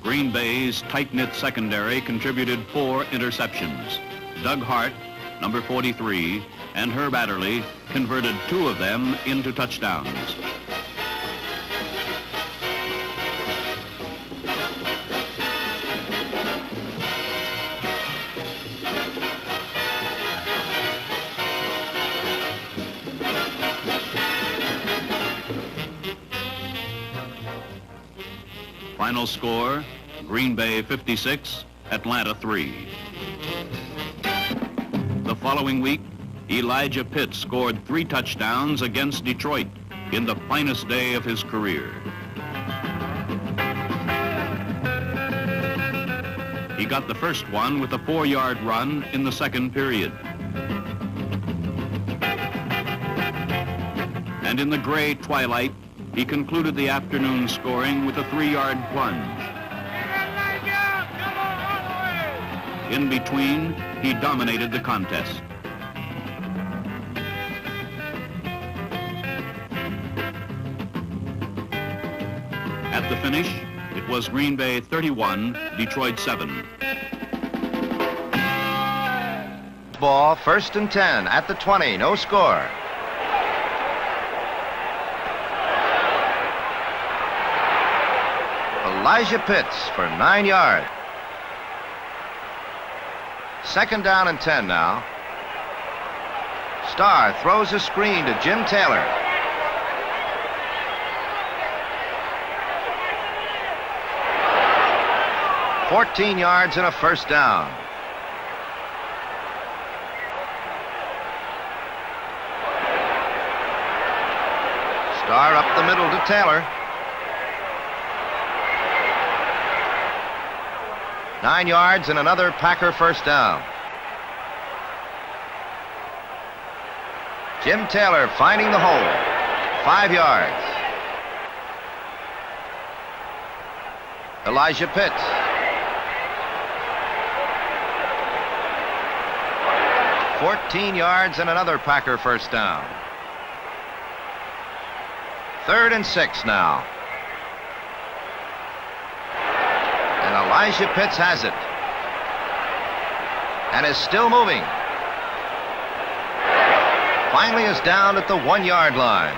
Green Bay's tight-knit secondary contributed 4 interceptions. Doug Hart, number 43, and Herb Adderley converted 2 of them into touchdowns. Final score, Green Bay 56, Atlanta 3. The following week, Elijah Pitts scored 3 touchdowns against Detroit in the finest day of his career. He got the first one with a 4-yard run in the second period. And in the gray twilight, he concluded the afternoon scoring with a 3-yard plunge. In between, he dominated the contest. At the finish, it was Green Bay 31, Detroit 7. Ball, 1st and 10 at the 20, no score. Elijah Pitts for 9 yards. 2nd down and 10 now. Starr throws a screen to Jim Taylor. "14 yards and a first down." Starr up the middle to Taylor. 9 yards and another Packer first down. Jim Taylor finding the hole. 5 yards. Elijah Pitts. "14 yards and another Packer first down." 3rd and 6 now. And Elijah Pitts has it. And is still moving. Finally is down at the 1-yard line.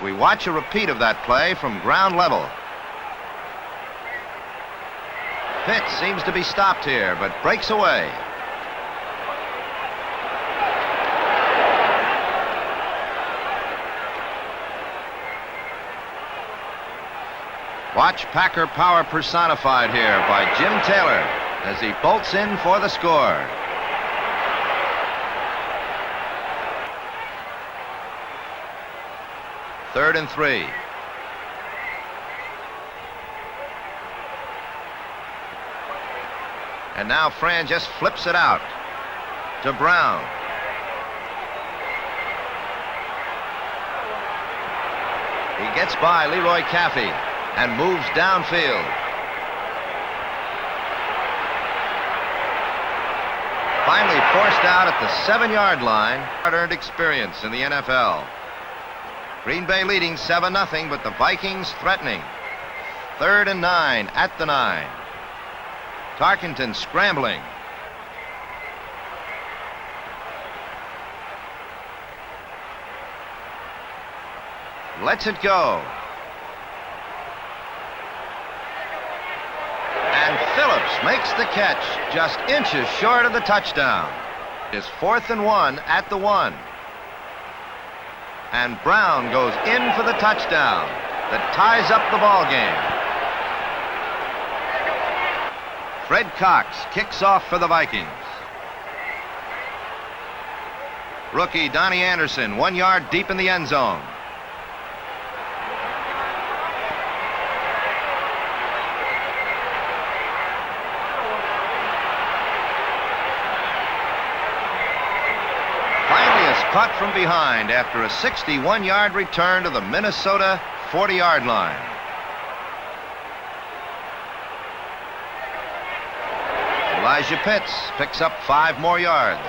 We watch a repeat of that play from ground level. Pitts seems to be stopped here, but breaks away. Watch Packer power personified here by Jim Taylor as he bolts in for the score. Third and 3. And now Fran just flips it out to Brown. He gets by Leroy Caffey and moves downfield. Finally forced out at the 7-yard line. Hard-earned experience in the NFL. Green Bay leading 7-0, but the Vikings threatening. 3rd and 9 at the 9. Tarkenton scrambling. Lets it go. And Phillips makes the catch just inches short of the touchdown. It's 4th and 1 at the 1. And Brown goes in for the touchdown that ties up the ball game. Fred Cox kicks off for the Vikings. Rookie Donnie Anderson 1 yard deep in the end zone. Caught from behind after a 61-yard return to the Minnesota 40-yard line. Elijah Pitts picks up 5 more yards.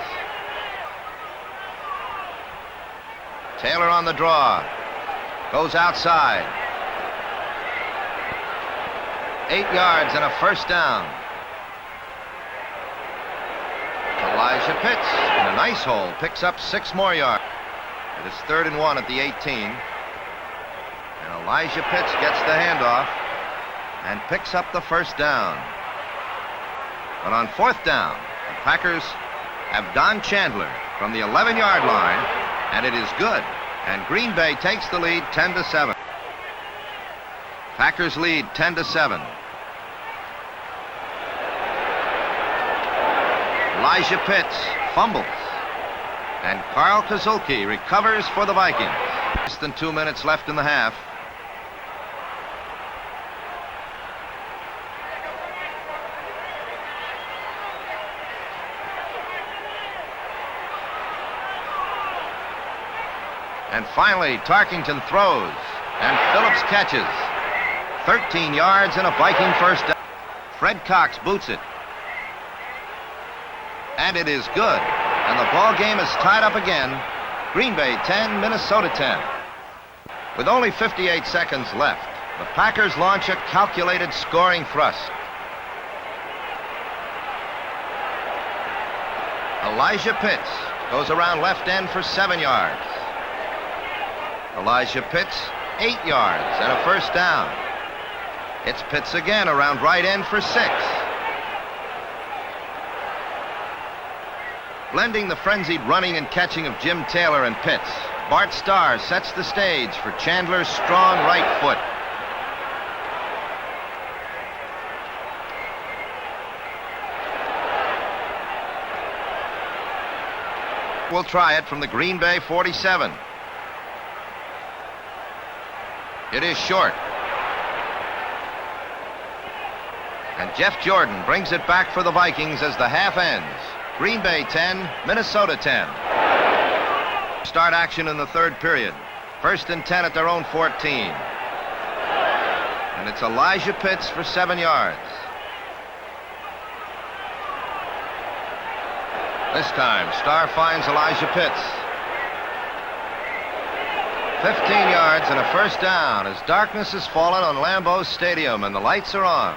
Taylor on the draw. Goes outside. 8 yards and a first down. Elijah Pitts in a nice hole picks up 6 more yards. It is 3rd and 1 at the 18. And Elijah Pitts gets the handoff and picks up the first down. But on 4th down, the Packers have Don Chandler from the 11-yard line, and it is good. And Green Bay takes the lead 10-7. Packers lead 10-7. Elijah Pitts fumbles. And Carl Kozulski recovers for the Vikings. Less than 2 minutes left in the half. And finally, Tarkington throws, and Phillips catches. 13 yards and a Viking first down. Fred Cox boots it. And it is good. And the ball game is tied up again. Green Bay 10, Minnesota 10. With only 58 seconds left, the Packers launch a calculated scoring thrust. Elijah Pitts goes around left end for 7 yards. Elijah Pitts, 8 yards and a first down. It's Pitts again around right end for 6. Blending the frenzied running and catching of Jim Taylor and Pitts, Bart Starr sets the stage for Chandler's strong right foot. We'll try it from the Green Bay 47. It is short. And Jeff Jordan brings it back for the Vikings as the half ends. Green Bay 10, Minnesota 10. Start action in the third period. 1st and 10 at their own 14. And it's Elijah Pitts for 7 yards. This time, Starr finds Elijah Pitts. 15 yards and a first down as darkness has fallen on Lambeau Stadium and the lights are on.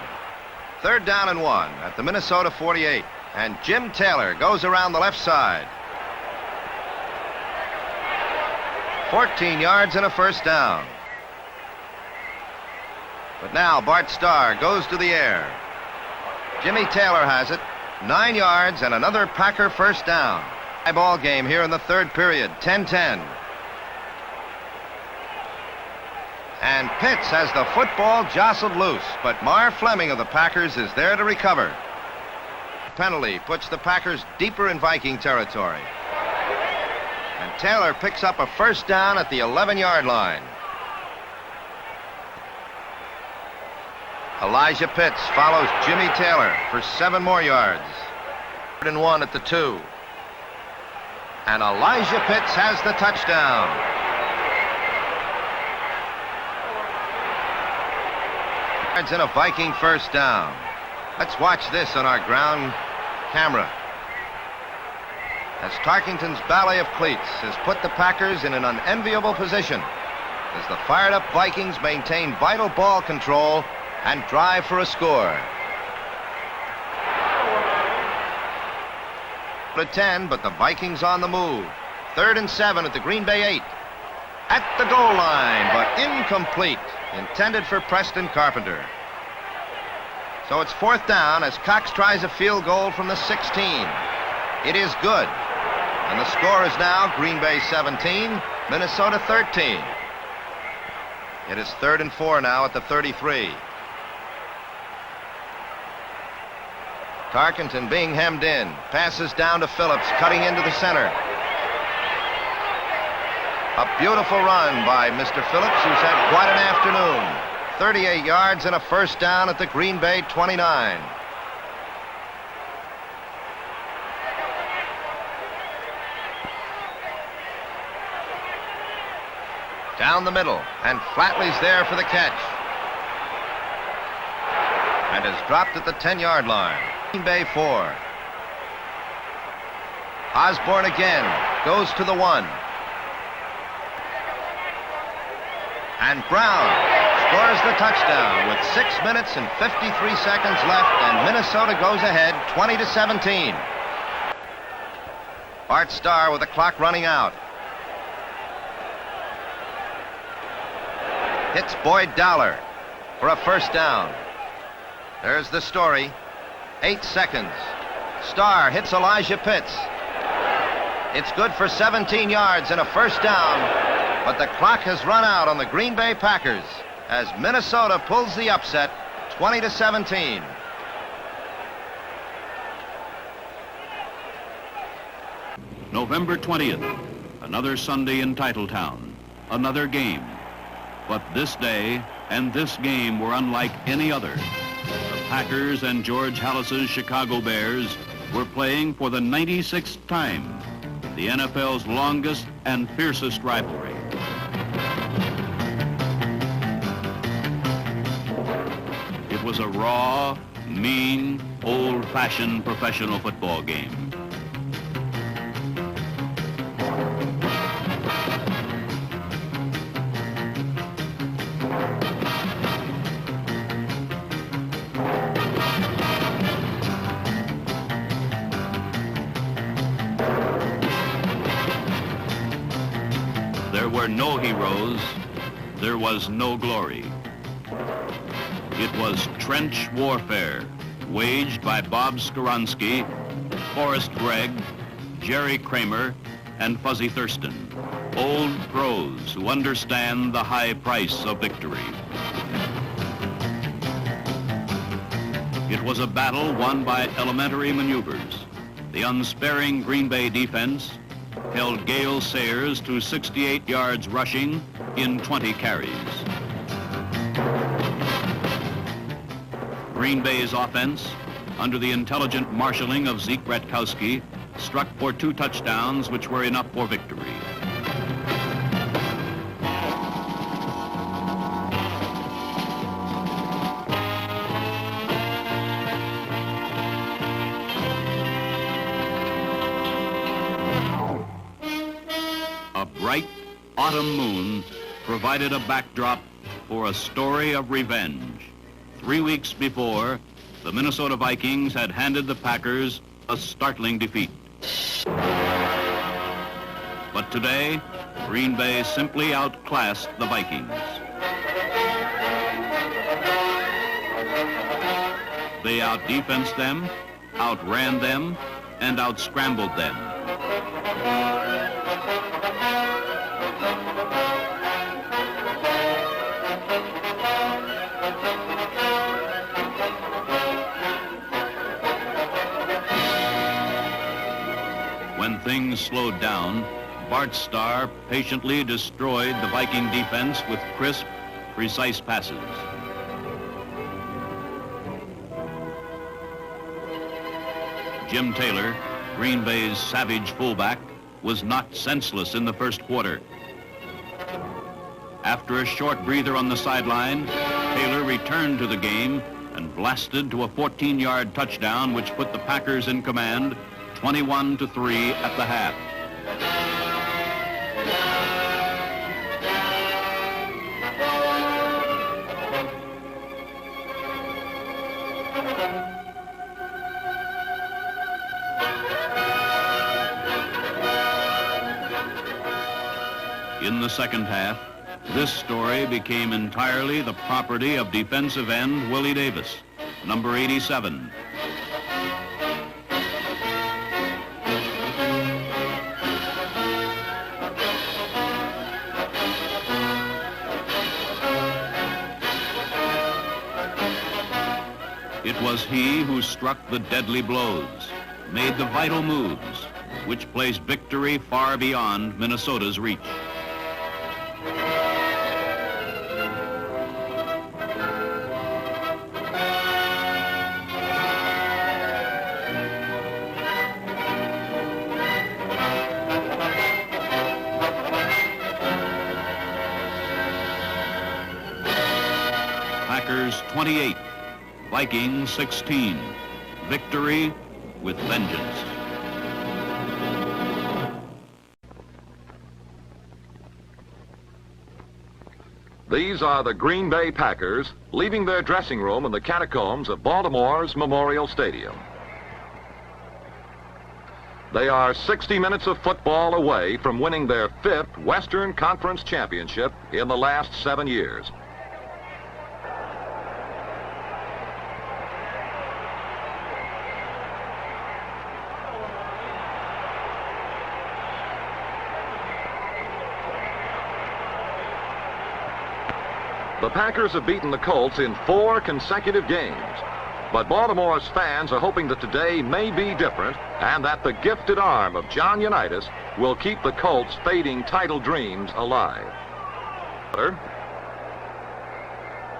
3rd down and 1 at the Minnesota 48. And Jim Taylor goes around the left side. 14 yards and a first down. But now Bart Starr goes to the air. Jimmy Taylor has it. 9 yards and another Packer first down. High ball game here in the third period. 10-10. And Pitts has the football jostled loose, but Mar Fleming of the Packers is there to recover. Penalty puts the Packers deeper in Viking territory. And Taylor picks up a first down at the 11-yard line. Elijah Pitts follows Jimmy Taylor for 7 more yards. 3rd and 1 at the 2. And Elijah Pitts has the touchdown. And a Viking first down. Let's watch this on our ground camera. As Tarkington's ballet of cleats has put the Packers in an unenviable position as the fired-up Vikings maintain vital ball control and drive for a score. To 10, but the Vikings on the move. 3rd and 7 at the Green Bay 8. At the goal line, but incomplete. Intended for Preston Carpenter. So it's 4th down as Cox tries a field goal from the 16. It is good. And the score is now Green Bay 17, Minnesota 13. It is 3rd and 4 now at the 33. Tarkington being hemmed in. Passes down to Phillips, cutting into the center. A beautiful run by Mr. Phillips, who's had quite an afternoon. 38 yards and a first down at the Green Bay 29. Down the middle, and Flatley's there for the catch. And is dropped at the 10-yard line. Green Bay 4. Osborne again goes to the 1. And Brown scores the touchdown with 6 minutes and 53 seconds left, and Minnesota goes ahead 20-17. Bart Starr with the clock running out. Hits Boyd Dowler for a first down. There's the story. 8 seconds. Starr hits Elijah Pitts. It's good for 17 yards and a first down, but the clock has run out on the Green Bay Packers as Minnesota pulls the upset 20-17. November 20th, another Sunday in Titletown, another game. But this day and this game were unlike any other. The Packers and George Halas's Chicago Bears were playing for the 96th time, the NFL's longest and fiercest rivalry. It was a raw, mean, old-fashioned professional football game. There were no heroes, there was no glory. It was trench warfare, waged by Bob Skoronski, Forrest Gregg, Jerry Kramer, and Fuzzy Thurston, old pros who understand the high price of victory. It was a battle won by elementary maneuvers. The unsparing Green Bay defense held Gale Sayers to 68 yards rushing in 20 carries. Green Bay's offense, under the intelligent marshaling of Zeke Ratkowski, struck for 2 touchdowns, which were enough for victory. A bright autumn moon provided a backdrop for a story of revenge. 3 weeks before, the Minnesota Vikings had handed the Packers a startling defeat. But today, Green Bay simply outclassed the Vikings. They out-defensed them, outran them, and out-scrambled them. When things slowed down, Bart Starr patiently destroyed the Viking defense with crisp, precise passes. Jim Taylor, Green Bay's savage fullback, was knocked senseless in the first quarter. After a short breather on the sideline, Taylor returned to the game and blasted to a 14-yard touchdown, which put the Packers in command 21-3 at the half. In the second half, this story became entirely the property of defensive end Willie Davis, number 87. It was he who struck the deadly blows, made the vital moves, which placed victory far beyond Minnesota's reach. Packers 28, Vikings 16. Victory with vengeance. These are the Green Bay Packers leaving their dressing room in the catacombs of Baltimore's Memorial Stadium. They are 60 minutes of football away from winning their 5th Western Conference championship in the last 7 years. The Packers have beaten the Colts in 4 consecutive games. But Baltimore's fans are hoping that today may be different and that the gifted arm of John Unitas will keep the Colts' fading title dreams alive.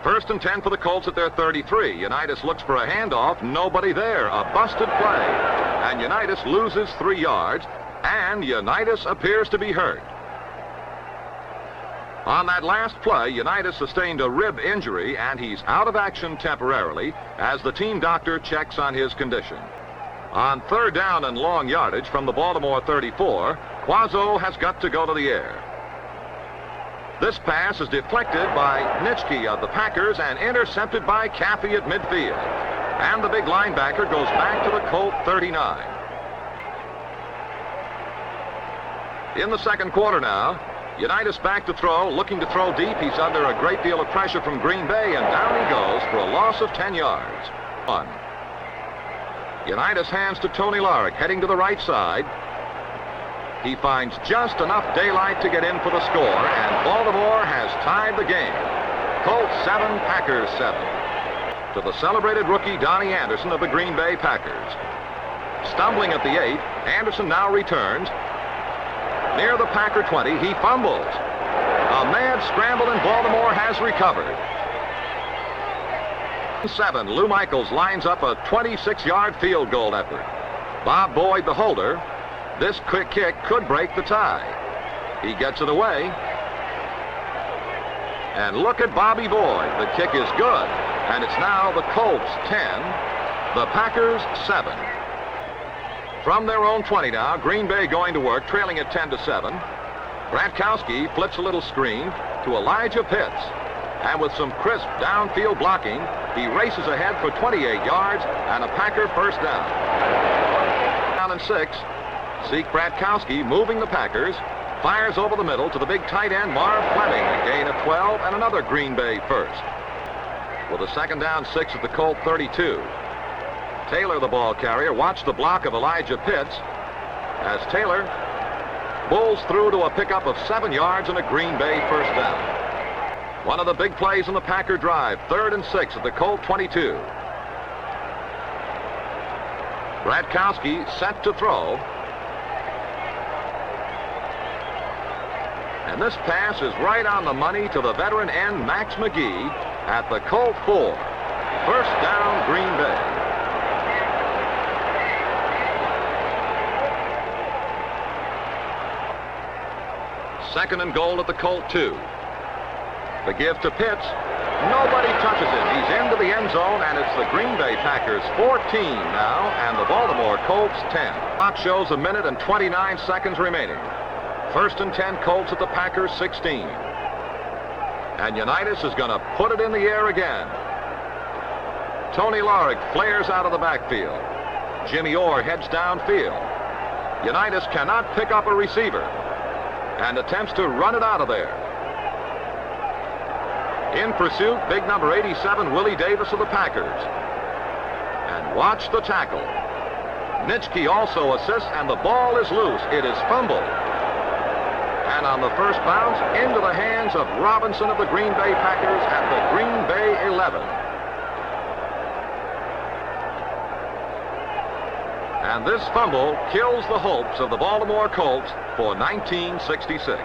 First and 10 for the Colts at their 33. Unitas looks for a handoff. Nobody there. A busted play. And Unitas loses 3 yards. And Unitas appears to be hurt. On that last play, Unitas sustained a rib injury, and he's out of action temporarily as the team doctor checks on his condition. On 3rd down and long yardage from the Baltimore 34, Quazzo has got to go to the air. This pass is deflected by Nitschke of the Packers and intercepted by Caffey at midfield. And the big linebacker goes back to the Colt 39. In the second quarter now, Unitas back to throw, looking to throw deep. He's under a great deal of pressure from Green Bay, and down he goes for a loss of 10 yards. Unitas hands to Tony Larick, heading to the right side. He finds just enough daylight to get in for the score, and Baltimore has tied the game. Colts 7, Packers 7. To the celebrated rookie Donnie Anderson of the Green Bay Packers. Stumbling at the 8, Anderson now returns. Near the Packer 20, he fumbles. A mad scramble, and Baltimore has recovered. 7, Lou Michaels lines up a 26-yard field goal effort. Bob Boyd, the holder. This quick kick could break the tie. He gets it away. And look at Bobby Boyd. The kick is good. And it's now the Colts 10, the Packers 7. From their own 20 now, Green Bay going to work, trailing at 10-7. Bratkowski flips a little screen to Elijah Pitts. And with some crisp downfield blocking, he races ahead for 28 yards and a Packer first down. Down and 6. Zeke Bratkowski moving the Packers. Fires over the middle to the big tight end Marv Fleming. A gain of 12 and another Green Bay first. With a second down 6 at the Colt 32. Taylor, the ball carrier, watched the block of Elijah Pitts as Taylor bulls through to a pickup of 7 yards and a Green Bay first down. One of the big plays in the Packer drive, 3rd and 6 at the Colt 22. Bratkowski set to throw. And this pass is right on the money to the veteran end Max McGee at the Colt 4. First down, Green Bay. Second and goal at the Colt 2. The give to Pitts. Nobody touches him. He's into the end zone, and it's the Green Bay Packers 14 now, and the Baltimore Colts 10. Clock shows 1 minute and 29 seconds remaining. First and 10, Colts at the Packers 16. And Unitas is going to put it in the air again. Tony Larick flares out of the backfield. Jimmy Orr heads downfield. Unitas cannot pick up a receiver and attempts to run it out of there. In pursuit, big number 87, Willie Davis of the Packers. And watch the tackle. Nitschke also assists, and the ball is loose. It is fumbled. And on the first bounce, into the hands of Robinson of the Green Bay Packers at the Green Bay 11. And this fumble kills the hopes of the Baltimore Colts for 1966.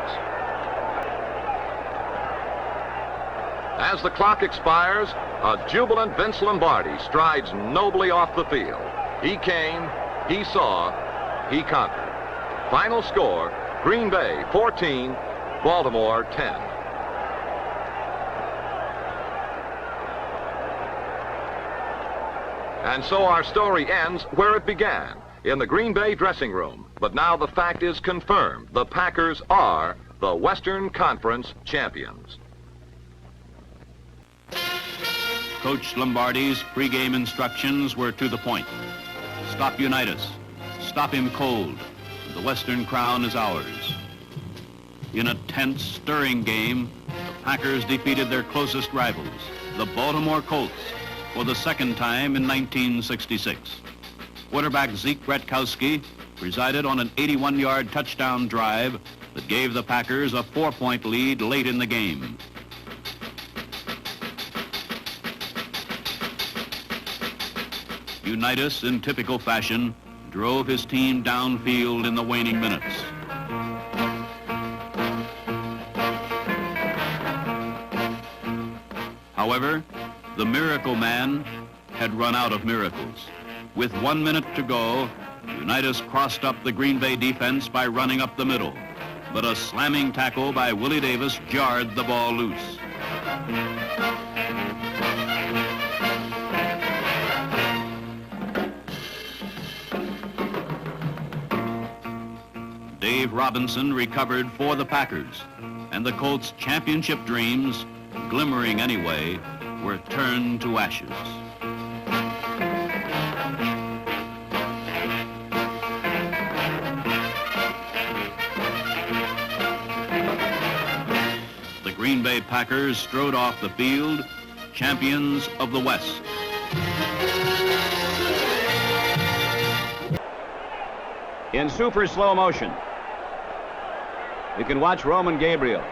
As the clock expires, a jubilant Vince Lombardi strides nobly off the field. He came, he saw, he conquered. Final score, Green Bay 14, Baltimore 10. And so our story ends where it began, in the Green Bay dressing room. But now the fact is confirmed. The Packers are the Western Conference champions. Coach Lombardi's pregame instructions were to the point. Stop Unitas. Stop him cold. The Western crown is ours. In a tense, stirring game, the Packers defeated their closest rivals, the Baltimore Colts, for the second time in 1966. Quarterback Zeke Bratkowski presided on an 81-yard touchdown drive that gave the Packers a 4-point lead late in the game. Unitas, in typical fashion, drove his team downfield in the waning minutes. However, the Miracle Man had run out of miracles. With 1 minute to go, Unitas crossed up the Green Bay defense by running up the middle, but a slamming tackle by Willie Davis jarred the ball loose. Dave Robinson recovered for the Packers, and the Colts' championship dreams, glimmering anyway, were turned to ashes. The Green Bay Packers strode off the field, champions of the West. In super slow motion, you can watch Roman Gabriel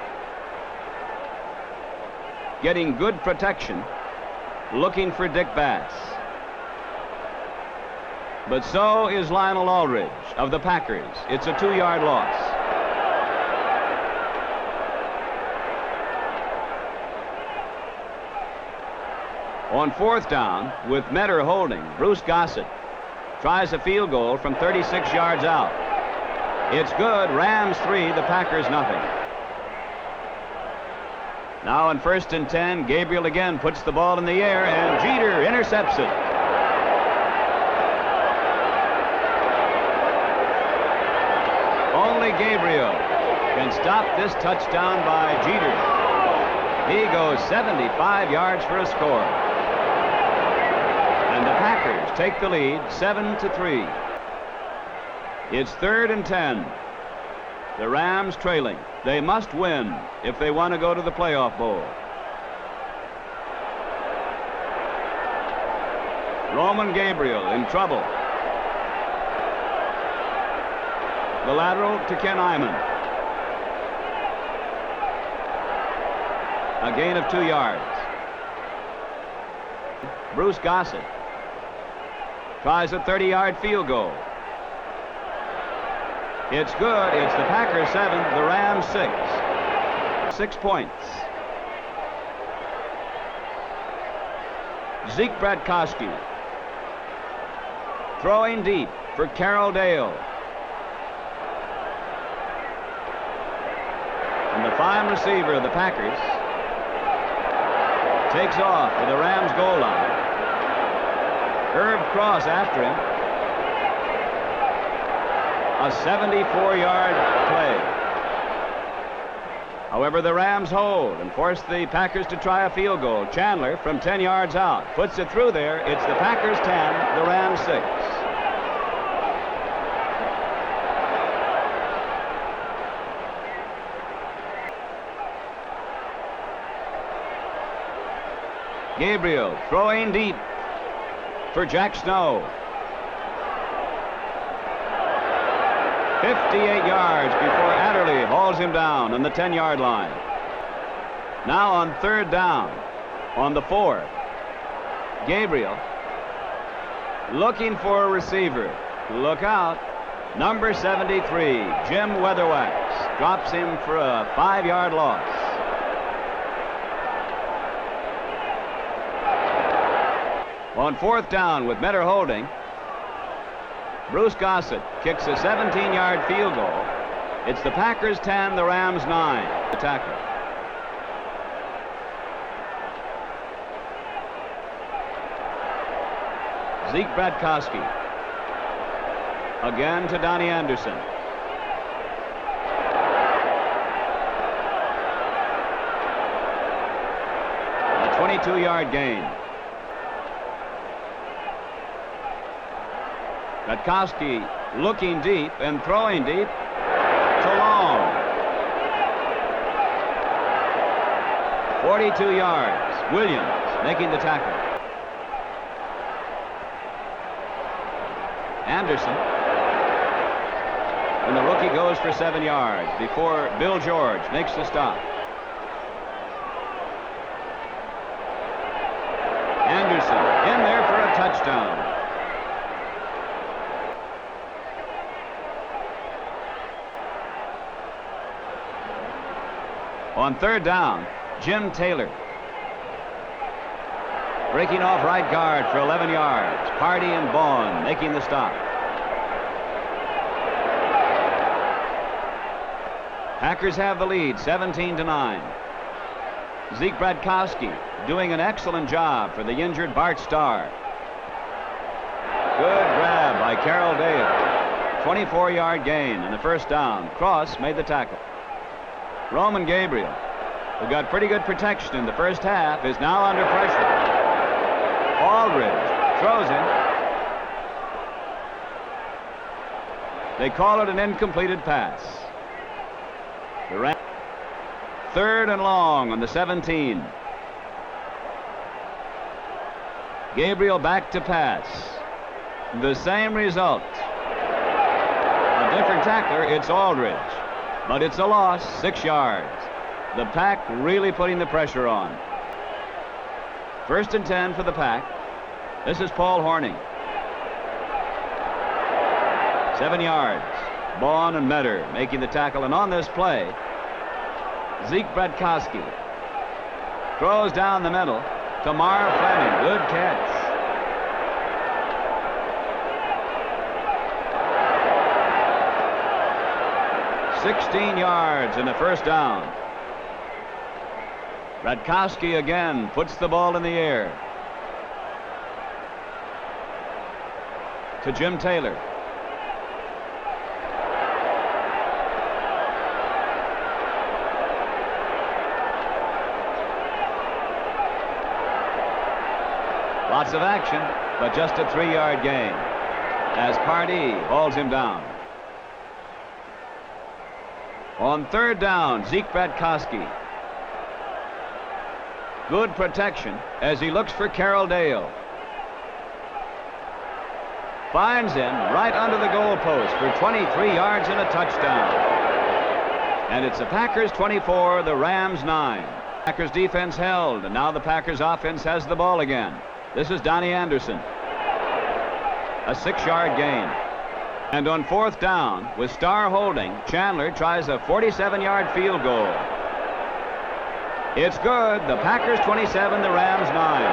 getting good protection, looking for Dick Bass. But so is Lionel Aldridge of the Packers. It's a 2-yard loss. On 4th down, with Metter holding, Bruce Gossett tries a field goal from 36 yards out. It's good. Rams 3, the Packers nothing. Now on 1st and 10, Gabriel again puts the ball in the air, and Jeter intercepts it. Only Gabriel can stop this touchdown by Jeter. He goes 75 yards for a score. And the Packers take the lead 7-3. It's 3rd and 10. The Rams trailing. They must win if they want to go to the playoff bowl. Roman Gabriel in trouble. The lateral to Ken Iman. A gain of 2 yards. Bruce Gossett tries a 30-yard field goal. It's good. It's the Packers 7, the Rams 6. 6 points. Zeke Bratkowski throwing deep for Carroll Dale. And the fine receiver of the Packers takes off for the Rams goal line. Herb Cross after him. A 74-yard play. However, the Rams hold and force the Packers to try a field goal. Chandler from 10 yards out puts it through there. It's the Packers 10, the Rams 6. Gabriel throwing deep for Jack Snow. 58 yards before Adderley hauls him down on the 10-yard line. Now on 3rd down, on the 4. Gabriel looking for a receiver. Look out. Number 73, Jim Weatherwax, drops him for a 5-yard loss. On 4th down with Metter holding, Bruce Gossett kicks a 17-yard field goal. It's the Packers 10, the Rams 9. The tackle. Zeke Bratkowski. Again to Donnie Anderson. A 22-yard gain. Bratkowski looking deep and throwing deep to Long. 42 yards. Williams making the tackle. Anderson. And the rookie goes for 7 yards before Bill George makes the stop. Anderson in there for a touchdown. On third down, Jim Taylor. Breaking off right guard for 11 yards. Pardee and Vaughn making the stop. Packers have the lead, 17-9. Zeke Bradkowski doing an excellent job for the injured Bart Starr. Good grab by Carroll Dale. 24-yard gain and the first down. Cross made the tackle. Roman Gabriel, who got pretty good protection in the first half, is now under pressure. Aldridge throws him. They call it an incompleted pass. The Rams, third and long on the 17. Gabriel back to pass. The same result. A different tackler, it's Aldridge. But it's a loss, 6 yards. The Pack really putting the pressure on. First and 10 for the Pack. This is Paul Hornung. 7 yards. Vaughn and Metter making the tackle, and on this play, Zeke Bradkowski throws down the middle to Mar Fleming. Good catch. "16 yards in the first down. Bradkowski again puts the ball in the air to Jim Taylor. Lots of action, but just a 3-yard gain as Pardee hauls him down. On third down, Zeke Bradkowski. Good protection as he looks for Carroll Dale. Finds him right under the goalpost for 23 yards and a touchdown. And it's the Packers 24, the Rams 9. Packers defense held, and now the Packers offense has the ball again. This is Donnie Anderson. A 6-yard gain. And on fourth down, with Starr holding, Chandler tries a 47-yard field goal. It's good. The Packers 27, the Rams 9.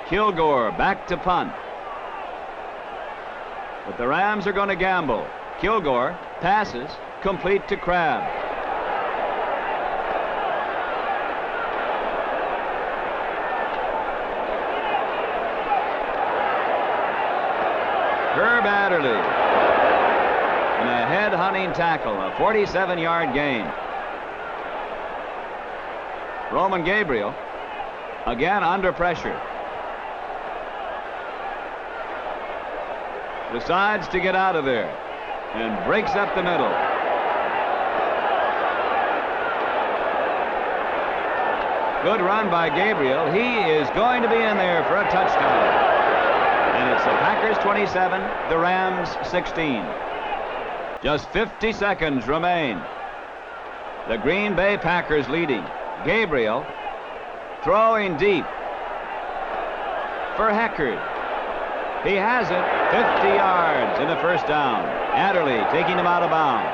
Kilgore back to punt. But the Rams are going to gamble. Kilgore passes, complete to Crabb. Herb Adderley in a head-hunting tackle, a 47-yard gain. Roman Gabriel again under pressure. Decides to get out of there and breaks up the middle. Good run by Gabriel. He is going to be in there for a touchdown. And it's the Packers 27, the Rams 16. Just 50 seconds remain. The Green Bay Packers leading. Gabriel throwing deep for Heckard. He has it, 50 yards in the first down. Adderley taking him out of bounds.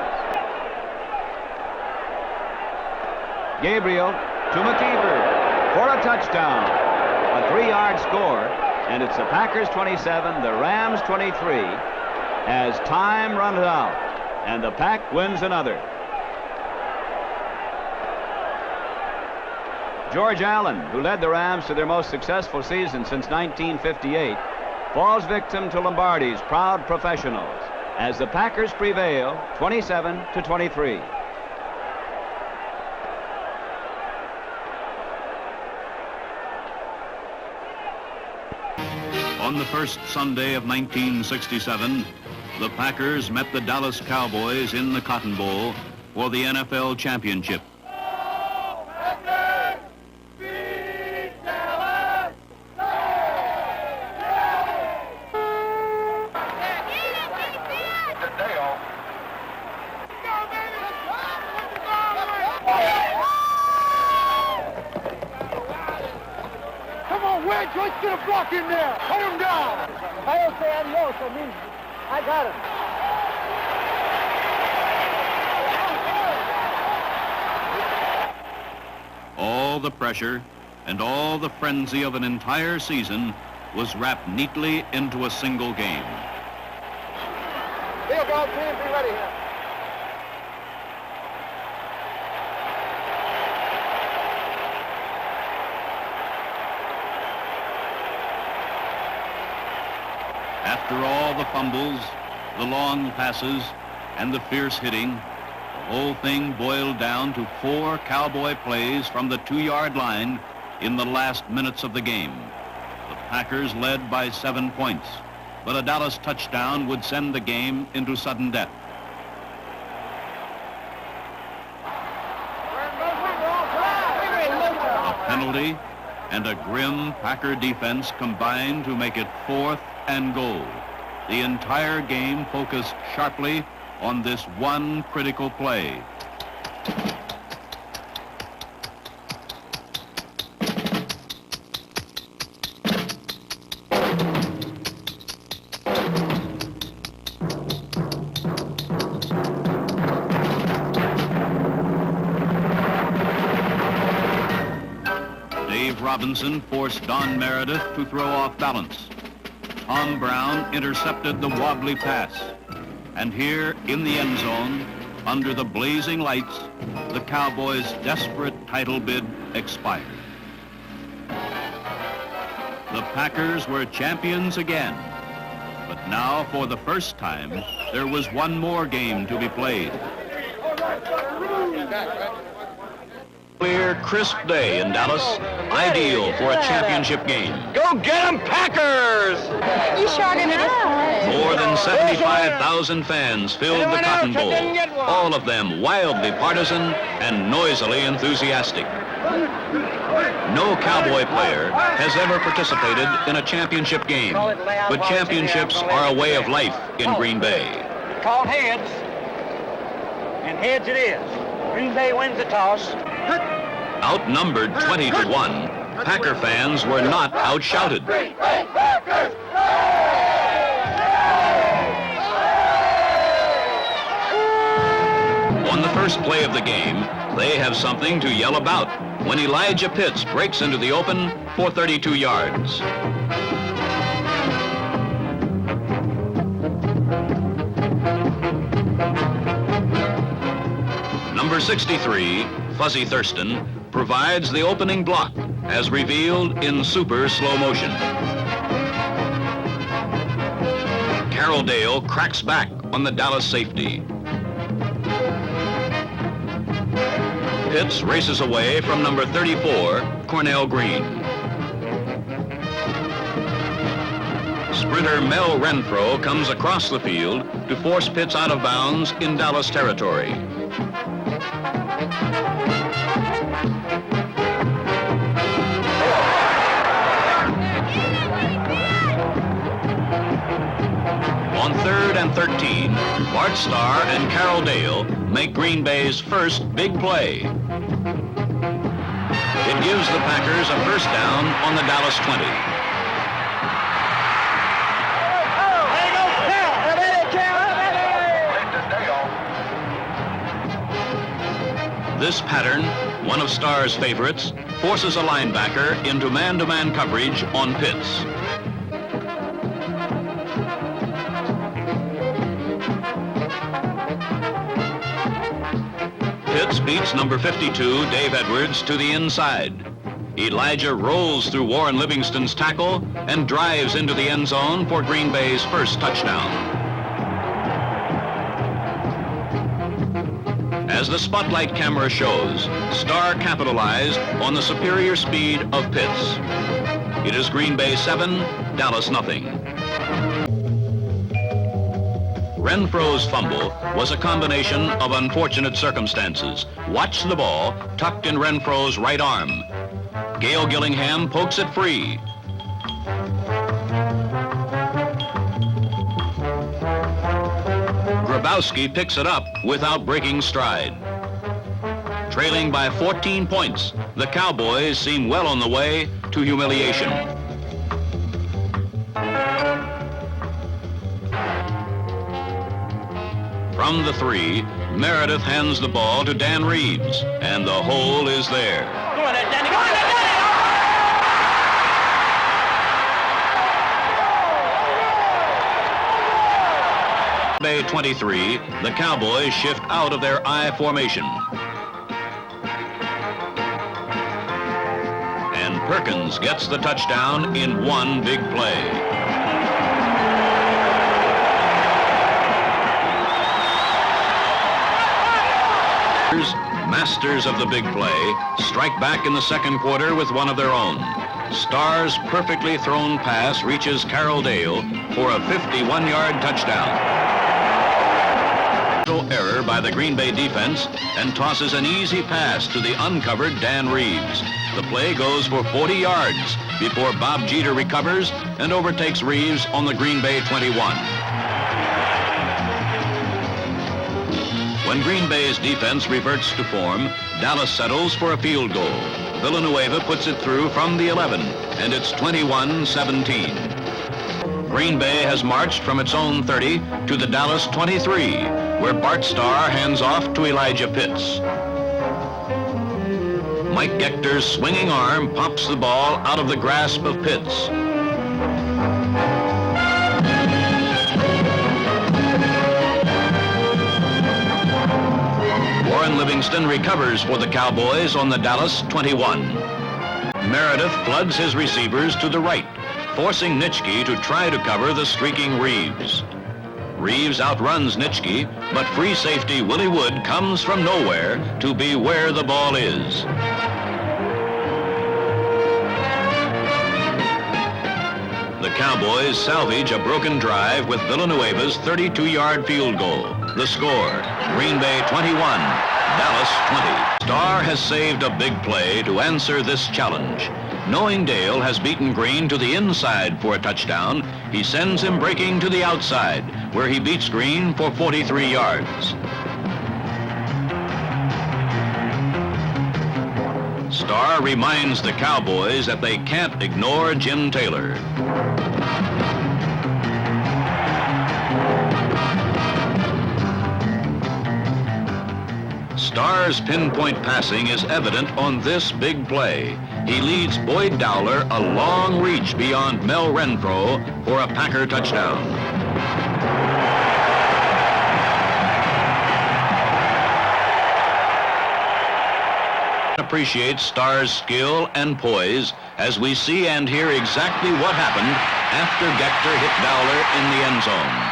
Gabriel to McKeever for a touchdown. A 3-yard score. And it's the Packers 27, the Rams 23, as time runs out, and the Pack wins another. George Allen, who led the Rams to their most successful season since 1958, falls victim to Lombardi's proud professionals, as the Packers prevail 27-23. On the first Sunday of 1967, the Packers met the Dallas Cowboys in the Cotton Bowl for the NFL championship. Let's get a block in there. Put him down. I don't say adios. I mean, I got him. the pressure and all the frenzy of an entire season was wrapped neatly into a single game. Field goal team, be ready here. After all the fumbles, the long passes, and the fierce hitting, the whole thing boiled down to 4 Cowboy plays from the 2-yard line in the last minutes of the game. The Packers led by 7 points, but a Dallas touchdown would send the game into sudden death. A penalty and a grim Packer defense combined to make it 4th and goal. The entire game focused sharply on this one critical play. Dave Robinson forced Don Meredith to throw off balance. Tom Brown intercepted the wobbly pass. And here in the end zone, under the blazing lights, the Cowboys' desperate title bid expired. The Packers were champions again. But now, for the first time, there was one more game to be played. Clear, crisp day in Dallas, ideal for a championship game. Go get 'em, Packers! You sure gonna do? More than 75,000 fans filled the Cotton Bowl, all of them wildly partisan and noisily enthusiastic. No Cowboy player has ever participated in a championship game, but championships are a way of life in Green Bay. Called heads, and heads it is. Green Bay wins the toss. Outnumbered 20-1, Packer fans were not outshouted. On the first play of the game, they have something to yell about when Elijah Pitts breaks into the open for 32 yards. Number 63, Fuzzy Thurston, provides the opening block as revealed in super slow motion. Carroll Dale cracks back on the Dallas safety. Pitts races away from number 34, Cornell Green. Sprinter Mel Renfro comes across the field to force Pitts out of bounds in Dallas territory. On 3rd and 13, Bart Starr and Carroll Dale make Green Bay's first big play. It gives the Packers a first down on the Dallas 20. This pattern, one of Starr's favorites, forces a linebacker into man-to-man coverage on Pitts. Pitts beats number 52, Dave Edwards, to the inside. Elijah rolls through Warren Livingston's tackle and drives into the end zone for Green Bay's first touchdown. As the spotlight camera shows, Starr capitalized on the superior speed of Pitts. It is Green Bay 7, Dallas nothing. Renfro's fumble was a combination of unfortunate circumstances. Watch the ball tucked in Renfro's right arm. Gail Gillingham pokes it free. Grabowski picks it up without breaking stride. Trailing by 14 points, the Cowboys seem well on the way to humiliation. From the 3, Meredith hands the ball to Dan Reeves, and the hole is there. Go on there, Danny. Go on there, Danny. Bay 23, the Cowboys shift out of their I formation. And Perkins gets the touchdown in one big play. Masters of the big play strike back in the second quarter with one of their own. Starr's perfectly thrown pass reaches Carroll Dale for a 51-yard touchdown. Error by the Green Bay defense and tosses an easy pass to the uncovered Dan Reeves. The play goes for 40 yards before Bob Jeter recovers and overtakes Reeves on the Green Bay 21. When Green Bay's defense reverts to form, Dallas settles for a field goal. Villanueva puts it through from the 11, and it's 21-17. Green Bay has marched from its own 30 to the Dallas 23, where Bart Starr hands off to Elijah Pitts. Mike Gechter's swinging arm pops the ball out of the grasp of Pitts. Warren Livingston recovers for the Cowboys on the Dallas 21. Meredith floods his receivers to the right, forcing Nitschke to try to cover the streaking Reeves. Reeves outruns Nitschke, but free safety Willie Wood comes from nowhere to be where the ball is. The Cowboys salvage a broken drive with Villanueva's 32-yard field goal. The score, Green Bay 21, Dallas 20. Starr has saved a big play to answer this challenge. Knowing Dale has beaten Green to the inside for a touchdown, he sends him breaking to the outside, where he beats Green for 43 yards. Starr reminds the Cowboys that they can't ignore Jim Taylor. Starr's pinpoint passing is evident on this big play. He leads Boyd Dowler a long reach beyond Mel Renfro for a Packer touchdown. Appreciates Starr's skill and poise as we see and hear exactly what happened after Gechter hit Dowler in the end zone.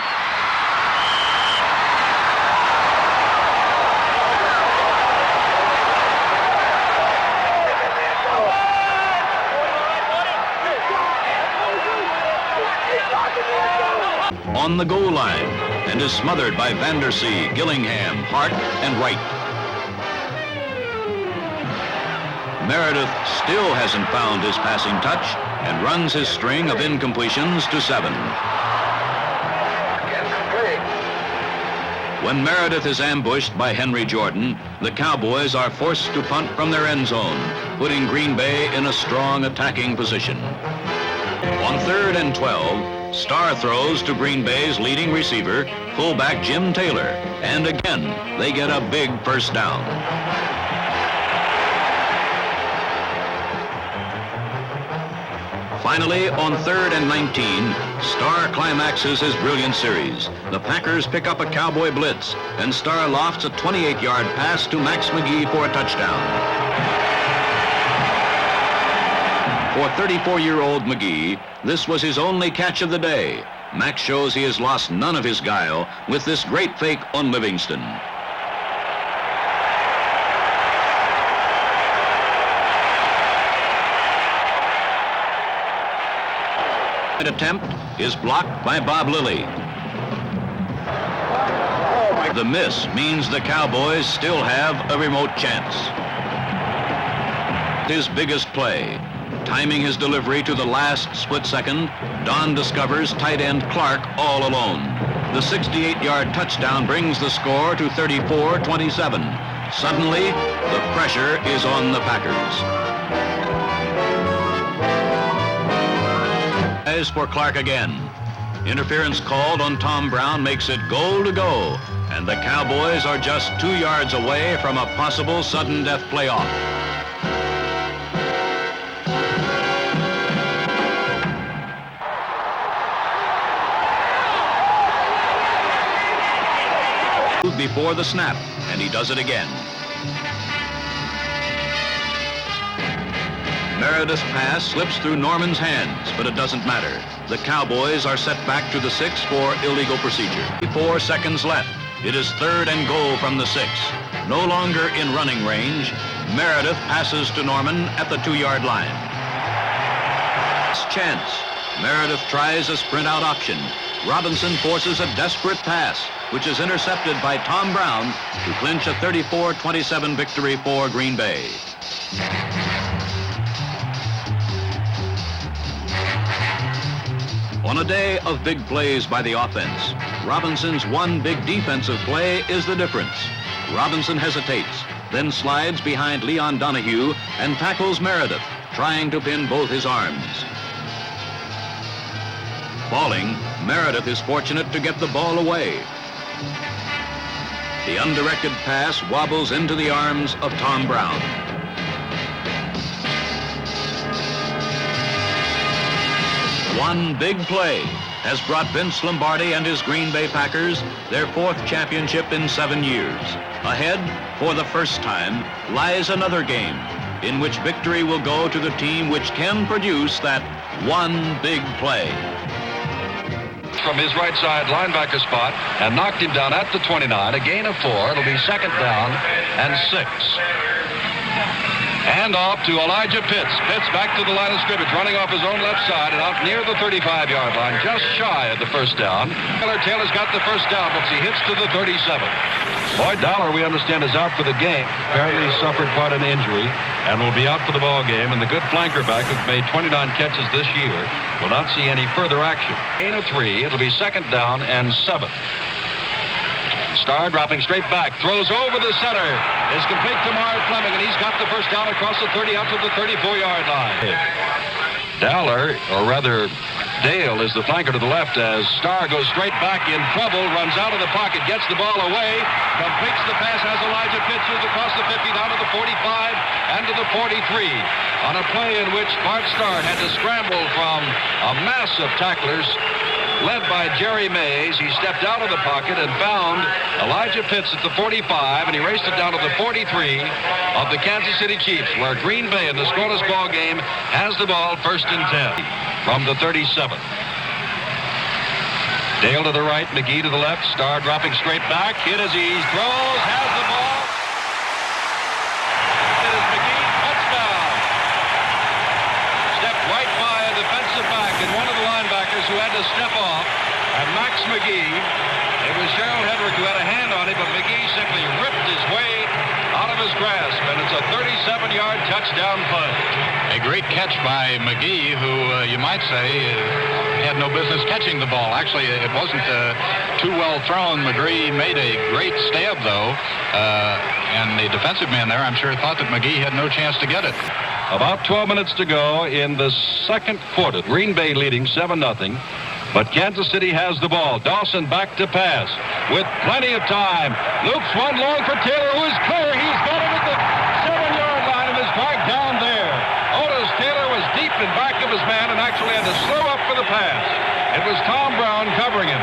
On the goal line and is smothered by Vandersea, Gillingham, Hart, and Wright. Meredith still hasn't found his passing touch and runs his string of incompletions to 7. When Meredith is ambushed by Henry Jordan, the Cowboys are forced to punt from their end zone, putting Green Bay in a strong attacking position. On 3rd and 12, Starr throws to Green Bay's leading receiver, fullback Jim Taylor, and again, they get a big first down. Finally, on 3rd and 19, Starr climaxes his brilliant series. The Packers pick up a Cowboy blitz, and Starr lofts a 28-yard pass to Max McGee for a touchdown. For 34-year-old McGee, this was his only catch of the day. Max shows he has lost none of his guile with this great fake on Livingston. Attempt is blocked by Bob Lilly. The miss means the Cowboys still have a remote chance. His biggest play. Timing his delivery to the last split second, Don discovers tight end Clark all alone. The 68-yard touchdown brings the score to 34-27. Suddenly, the pressure is on the Packers. As for Clark again. Interference called on Tom Brown makes it goal to go, and the Cowboys are just 2 yards away from a possible sudden death playoff. before the snap, and he does it again. Meredith's pass slips through Norman's hands, but it doesn't matter. The Cowboys are set back to the 6 for illegal procedure. 4 seconds left. It is 3rd and goal from the 6. No longer in running range, Meredith passes to Norman at the 2-yard line. Chance. Meredith tries a sprint-out option. Robinson forces a desperate pass, which is intercepted by Tom Brown to clinch a 34-27 victory for Green Bay. On a day of big plays by the offense, Robinson's one big defensive play is the difference. Robinson hesitates, then slides behind Leon Donahue and tackles Meredith, trying to pin both his arms. Falling, Meredith is fortunate to get the ball away. The undirected pass wobbles into the arms of Tom Brown. One big play has brought Vince Lombardi and his Green Bay Packers their 4th championship in 7 years. Ahead, for the first time, lies another game in which victory will go to the team which can produce that one big play. From his right side linebacker spot and knocked him down at the 29, a gain of 4. It'll be 2nd down and 6. Hand off to Elijah Pitts. Pitts back to the line of scrimmage, running off his own left side and out near the 35-yard line, just shy of the first down. Taylor's got the first down, but he hits to the 37. Boyd Dollar, we understand, is out for the game. Apparently he suffered quite an injury and will be out for the ball game. And the good flanker back, who's made 29 catches this year, will not see any further action. Gain of 3. It'll be 2nd down and 7. Starr dropping straight back, throws over the center, is complete to Mark Fleming, and he's got the first down across the 30 out to the 34-yard line. Dowler, or rather Dale, is the flanker to the left as Starr goes straight back in trouble, runs out of the pocket, gets the ball away, completes the pass, has Elijah Pitts who's across the 50 down to the 45 and to the 43 on a play in which Bart Starr had to scramble from a mass of tacklers led by Jerry Mays. He stepped out of the pocket and found Elijah Pitts at the 45, and he raced it down to the 43 of the Kansas City Chiefs, where Green Bay in the scoreless ball game has the ball 1st and 10 from the 37. Dale to the right, McGee to the left, Starr dropping straight back, hit as he throws, has the ball. It is McGee, touchdown. Stepped right by a defensive back and one of the linebackers who had to step off, and Max McGee. It was Gerald Hedrick who had a hand on it, but McGee simply ripped his way out of his grasp, and it's a 37-yard touchdown play. A great catch by McGee, who you might say had no business catching the ball. Actually, it wasn't too well thrown. McGee made a great stab, though, and the defensive man there, I'm sure, thought that McGee had no chance to get it. About 12 minutes to go in the 2nd quarter. Green Bay leading 7-0. But Kansas City has the ball. Dawson back to pass with plenty of time. Loops one long for Taylor, who is clear. He's got it at the 7-yard line and is dragged down there. Otis Taylor was deep in back of his man and actually had to slow up for the pass. It was Tom Brown covering him.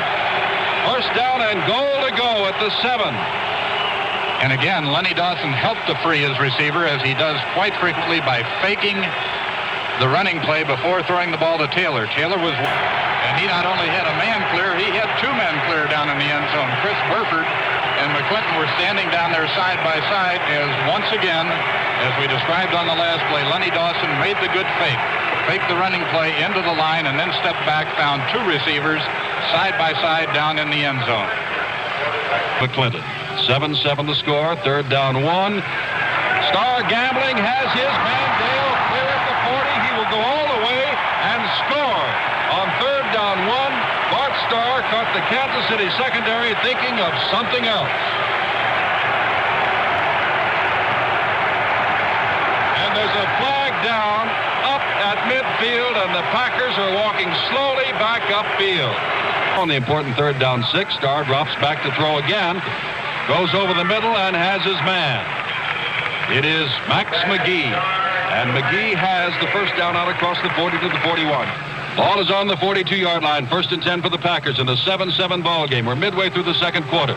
1st down and goal to go at the 7. And again, Lenny Dawson helped to free his receiver, as he does quite frequently by faking the running play before throwing the ball to Taylor. Taylor was... And he not only had a man clear, he had 2 men clear down in the end zone. Chris Burford and McClinton were standing down there side by side as once again, as we described on the last play, Lenny Dawson made the good fake. Faked the running play into the line and then stepped back, found 2 receivers side by side down in the end zone. McClinton. 7-7 the score. 3rd down 1. Starr gambling has his man Dale clear at the 40. He will go all the way and score. On 3rd down 1, Bart Starr caught the Kansas City secondary thinking of something else. And there's a flag down up at midfield, and the Packers are walking slowly back upfield. On the important 3rd down 6, Starr drops back to throw again, goes over the middle and has his man. It is Max McGee, and McGee has the first down out across the 40 to the 41. Ball is on the 42-yard line. 1st and 10 for the Packers in a 7-7 ball game. We're midway through the 2nd quarter.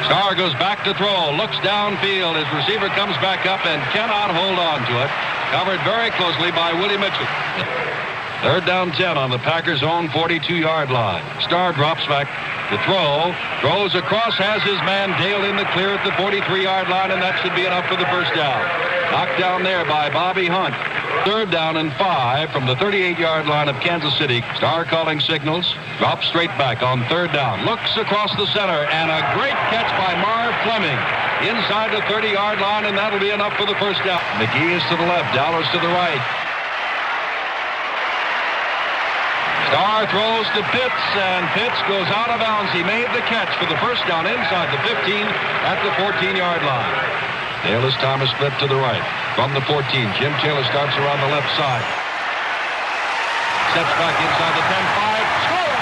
Starr goes back to throw, looks downfield. His receiver comes back up and cannot hold on to it. Covered very closely by Willie Mitchell. Third down 10 on the Packers' own 42-yard line. Starr drops back to throw, throws across, has his man Dale in the clear at the 43-yard line, and that should be enough for the first down. Knocked down there by Bobby Hunt. Third down and 5 from the 38-yard line of Kansas City. Starr calling signals, drops straight back on third down, looks across the center, and a great catch by Marv Fleming inside the 30-yard line, and that'll be enough for the first down. McGee is to the left, Dallas to the right. Starr throws to Pitts, and Pitts goes out of bounds. He made the catch for the first down inside the 15 at the 14-yard line. Dale is Thomas split to the right. From the 14, Jim Taylor starts around the left side. Steps back inside the 10-5. Score!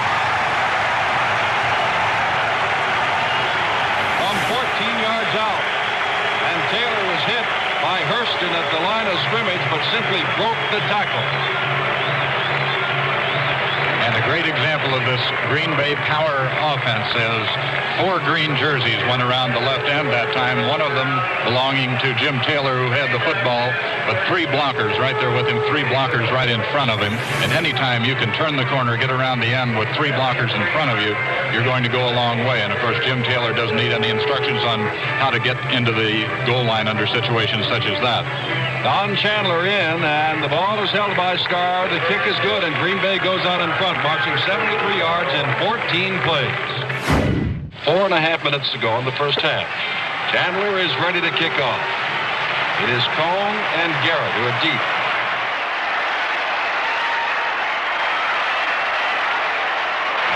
From 14 yards out. And Taylor was hit by Hurston at the line of scrimmage, but simply broke the tackle. And a great example of this Green Bay power offense is 4 green jerseys went around the left end that time, one of them belonging to Jim Taylor, who had the football, but 3 blockers right there with him, 3 blockers right in front of him. And anytime you can turn the corner, get around the end with 3 blockers in front of you, you're going to go a long way. And of course, Jim Taylor doesn't need any instructions on how to get into the goal line under situations such as that. Don Chandler in, and the ball is held by Starr. The kick is good, and Green Bay goes out in front, marching 73 yards in 14 plays. 4.5 minutes to go in the first half. Chandler is ready to kick off. It is Cone and Garrett who are deep.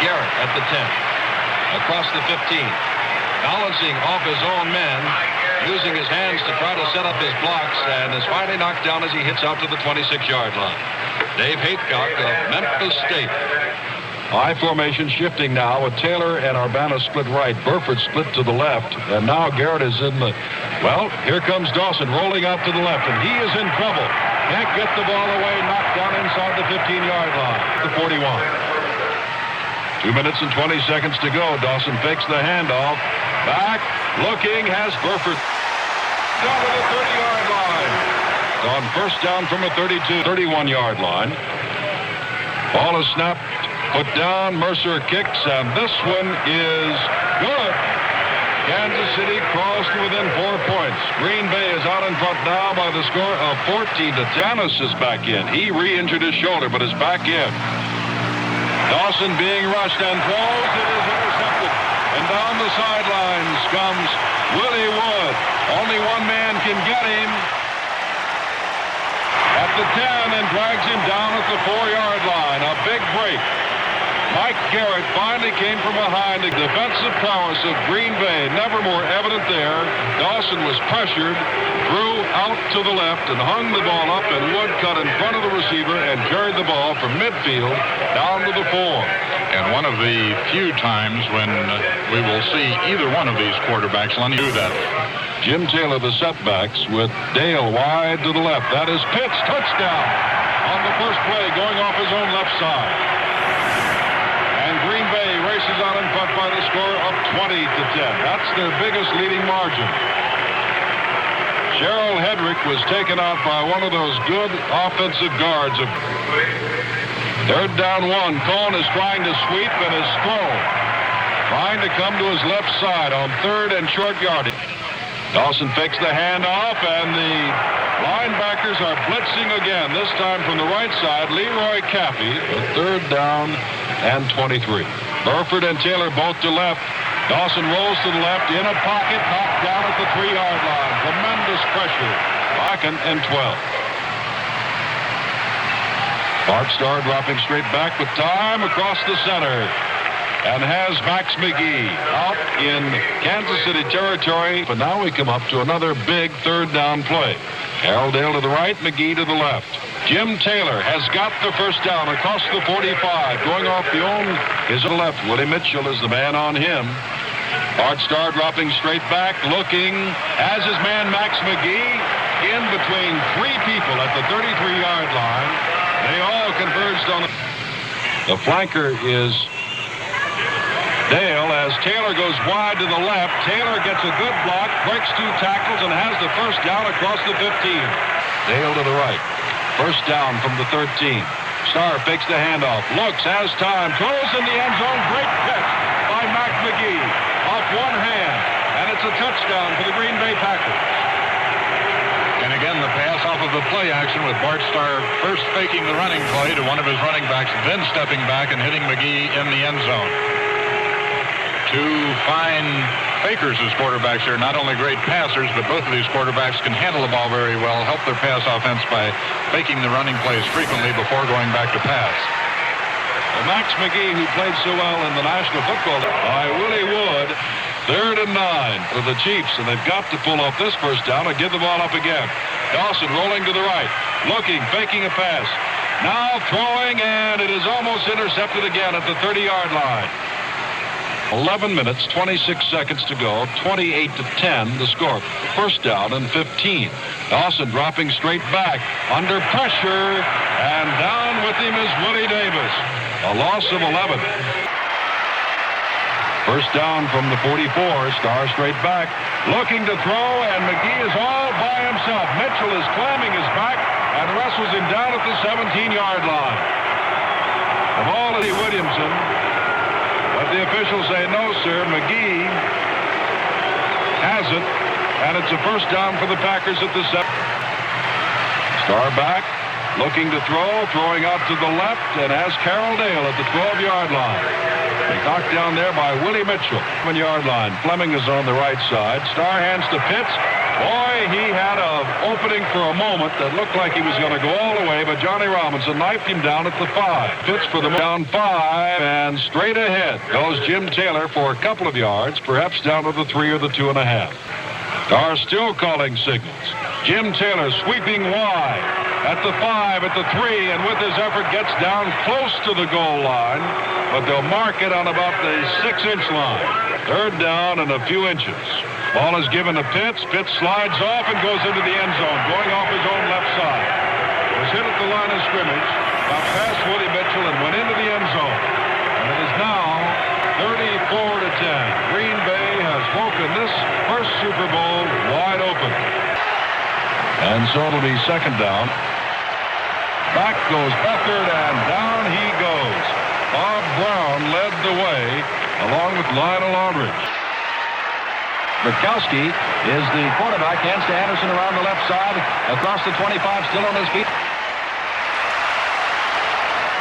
Garrett at the 10. Across the 15. Balancing off his own men, using his hands to try to set up his blocks, and is finally knocked down as he hits out to the 26-yard line. Dave Haycock of Memphis State. I formation shifting now with Taylor and Urbana split right. Burford split to the left, and now Garrett is in the... Well, here comes Dawson rolling out to the left, and he is in trouble. Can't get the ball away, knocked down inside the 15-yard line. The 41. 2 minutes and 20 seconds to go. Dawson fakes the handoff. Back, looking, has Burford down to the 30-yard line. It's on first down from a 31-yard line. Ball is snapped, put down. Mercer kicks, and this one is good. Kansas City crawls to within 4 points. Green Bay is out in front now by the score of 14 to 10. Dennis is back in. He re-injured his shoulder, but is back in. Dawson being rushed and throws. It is intercepted. And down the sidelines comes Willie Wood. Only one man can get him at the 10 and drags him down at the 4-yard line. A big break. Mike Garrett finally came from behind. The defensive prowess of Green Bay never more evident there. Dawson was pressured, threw out to the left and hung the ball up, and Wood cut in front of the receiver and carried the ball from midfield down to the 4. And one of the few times when we will see either one of these quarterbacks, Lenny, do that. Jim Taylor, the setbacks, with Dale wide to the left. That is Pitts, touchdown on the first play, going off his own left side. And Green Bay races out in front by the score of 20 to 10. That's their biggest leading margin. Gerald Hedrick was taken out by one of those good offensive guards. Third down 1. Cone is trying to sweep and is thrown. Trying to come to his left side on third and short yardage. Dawson fakes the handoff, and the linebackers are blitzing again, this time from the right side. Leroy Caffey, a third down and 23. Burford and Taylor both to left. Dawson rolls to the left, in a pocket, knocked down at the 3-yard line. Tremendous pressure. Second and 12. Bart Starr dropping straight back with time across the center. And has Max McGee out in Kansas City territory. But now we come up to another big third down play. Harold Dale to the right, McGee to the left. Jim Taylor has got the first down across the 45. Going off the own is to the left. Willie Mitchell is the man on him. Bart Starr dropping straight back, looking, has his man Max McGee in between 3 people at the 33-yard line. They all converged on the flanker is Dale, as Taylor goes wide to the left. Taylor gets a good block, breaks 2 tackles, and has the first down across the 15. Dale to the right. First down from the 13. Starr fakes the handoff, looks, has time, throws in the end zone. Great catch by Mac McGee off one hand, and it's a touchdown for the Green Bay Packers. And again, the pass off of the play action with Bart Starr first faking the running play to one of his running backs, then stepping back and hitting McGee in the end zone. 2 fine fakers as quarterbacks here, not only great passers, but both of these quarterbacks can handle the ball very well, help their pass offense by faking the running plays frequently before going back to pass. Max McGee, who played so well in the National Football League, by Willie Wood. 3rd and 9 for the Chiefs, and they've got to pull off this first down and give the ball up again. Dawson rolling to the right, looking, faking a pass. Now throwing, and it is almost intercepted again at the 30-yard line. 11 minutes, 26 seconds to go, 28-10 the score. First down and 15. Dawson dropping straight back, under pressure, and down with him is Willie Davis. A loss of 11. First down from the 44, Starr straight back, looking to throw, and McGee is all by himself. Mitchell is clamming his back and wrestles him down at the 17-yard line. The ball is Williamson, but the officials say, no, sir, McGee has it, and it's a first down for the Packers at the 7. Starr back, looking to throw, throwing out to the left, and has Carroll Dale at the 12-yard line. Knocked down there by Willie Mitchell. 7-yard line. Fleming is on the right side. Starr hands to Pitts. Boy, he had an opening for a moment that looked like he was going to go all the way, but Johnny Robinson knifed him down at the 5. Pitts for the down 5, and straight ahead goes Jim Taylor for a couple of yards, perhaps down to the 3 or the 2.5. Starr still calling signals. Jim Taylor sweeping wide at the 5, at the 3, and with his effort gets down close to the goal line, but they'll mark it on about the 6-inch line. 3rd down and a few inches. Ball is given to Pitts. Pitts slides off and goes into the end zone, going off his own left side. Was hit at the line of scrimmage, got past Willie Mitchell and went into the end zone. And it is now 34-10. Green Bay has woken this first Super Bowl wide open. And so it'll be 2nd down. Back goes Beckert, and down he goes. Bob Brown led the way, along with Lionel Aldridge. Burkowski is the quarterback. Hands to Anderson around the left side, across the 25, still on his feet.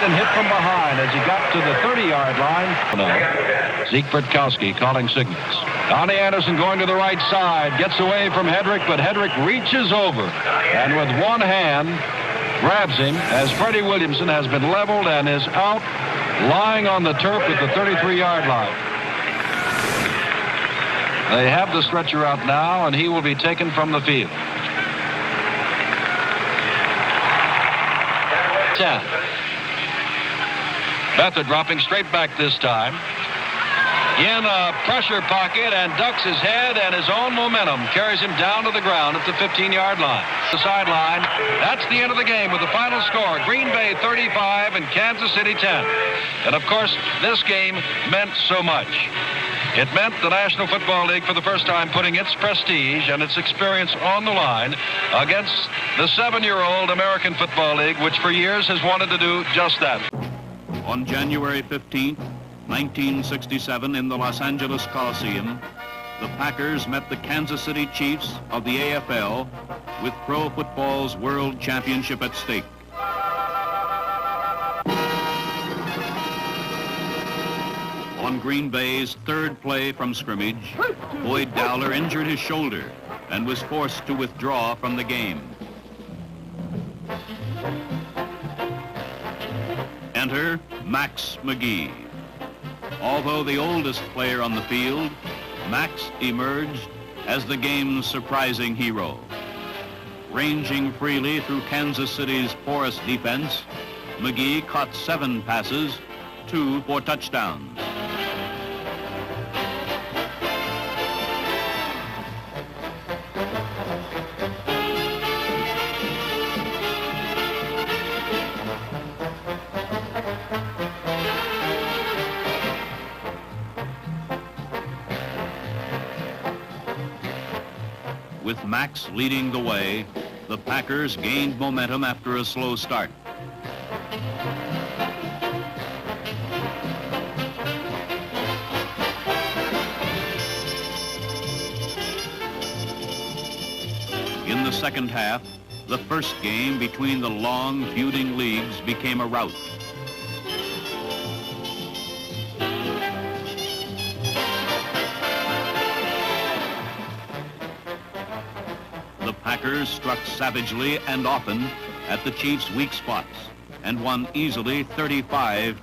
And hit from behind as he got to the 30-yard line. Zeke Burkowski calling signals. Donnie Anderson going to the right side, gets away from Hedrick, but Hedrick reaches over, and with one hand grabs him as Freddie Williamson has been leveled and is out, lying on the turf at the 33-yard line. They have the stretcher out now, and he will be taken from the field. 10. Beathard dropping straight back this time. In a pressure pocket and ducks his head, and his own momentum carries him down to the ground at the 15-yard line. The sideline. That's the end of the game with the final score. Green Bay 35 and Kansas City 10. And of course, this game meant so much. It meant the National Football League for the first time putting its prestige and its experience on the line against the 7-year-old American Football League, which for years has wanted to do just that. On January 15th, 1967, in the Los Angeles Coliseum, the Packers met the Kansas City Chiefs of the AFL with pro football's world championship at stake. On Green Bay's 3rd play from scrimmage, Boyd Dowler injured his shoulder and was forced to withdraw from the game. Enter Max McGee. Although the oldest player on the field, Max emerged as the game's surprising hero. Ranging freely through Kansas City's porous defense, McGee caught 7 passes, 2 for touchdowns. With Max leading the way, the Packers gained momentum after a slow start. In the second half, the first game between the long feuding leagues became a rout. The Packers struck savagely and often at the Chiefs' weak spots and won easily 35-10.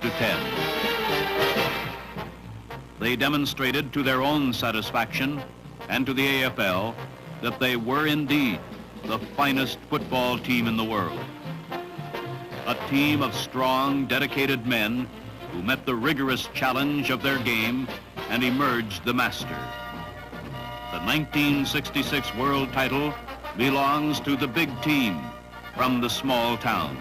They demonstrated to their own satisfaction and to the AFL that they were indeed the finest football team in the world. A team of strong, dedicated men who met the rigorous challenge of their game and emerged the master. The 1966 world title belongs to the big team from the small town.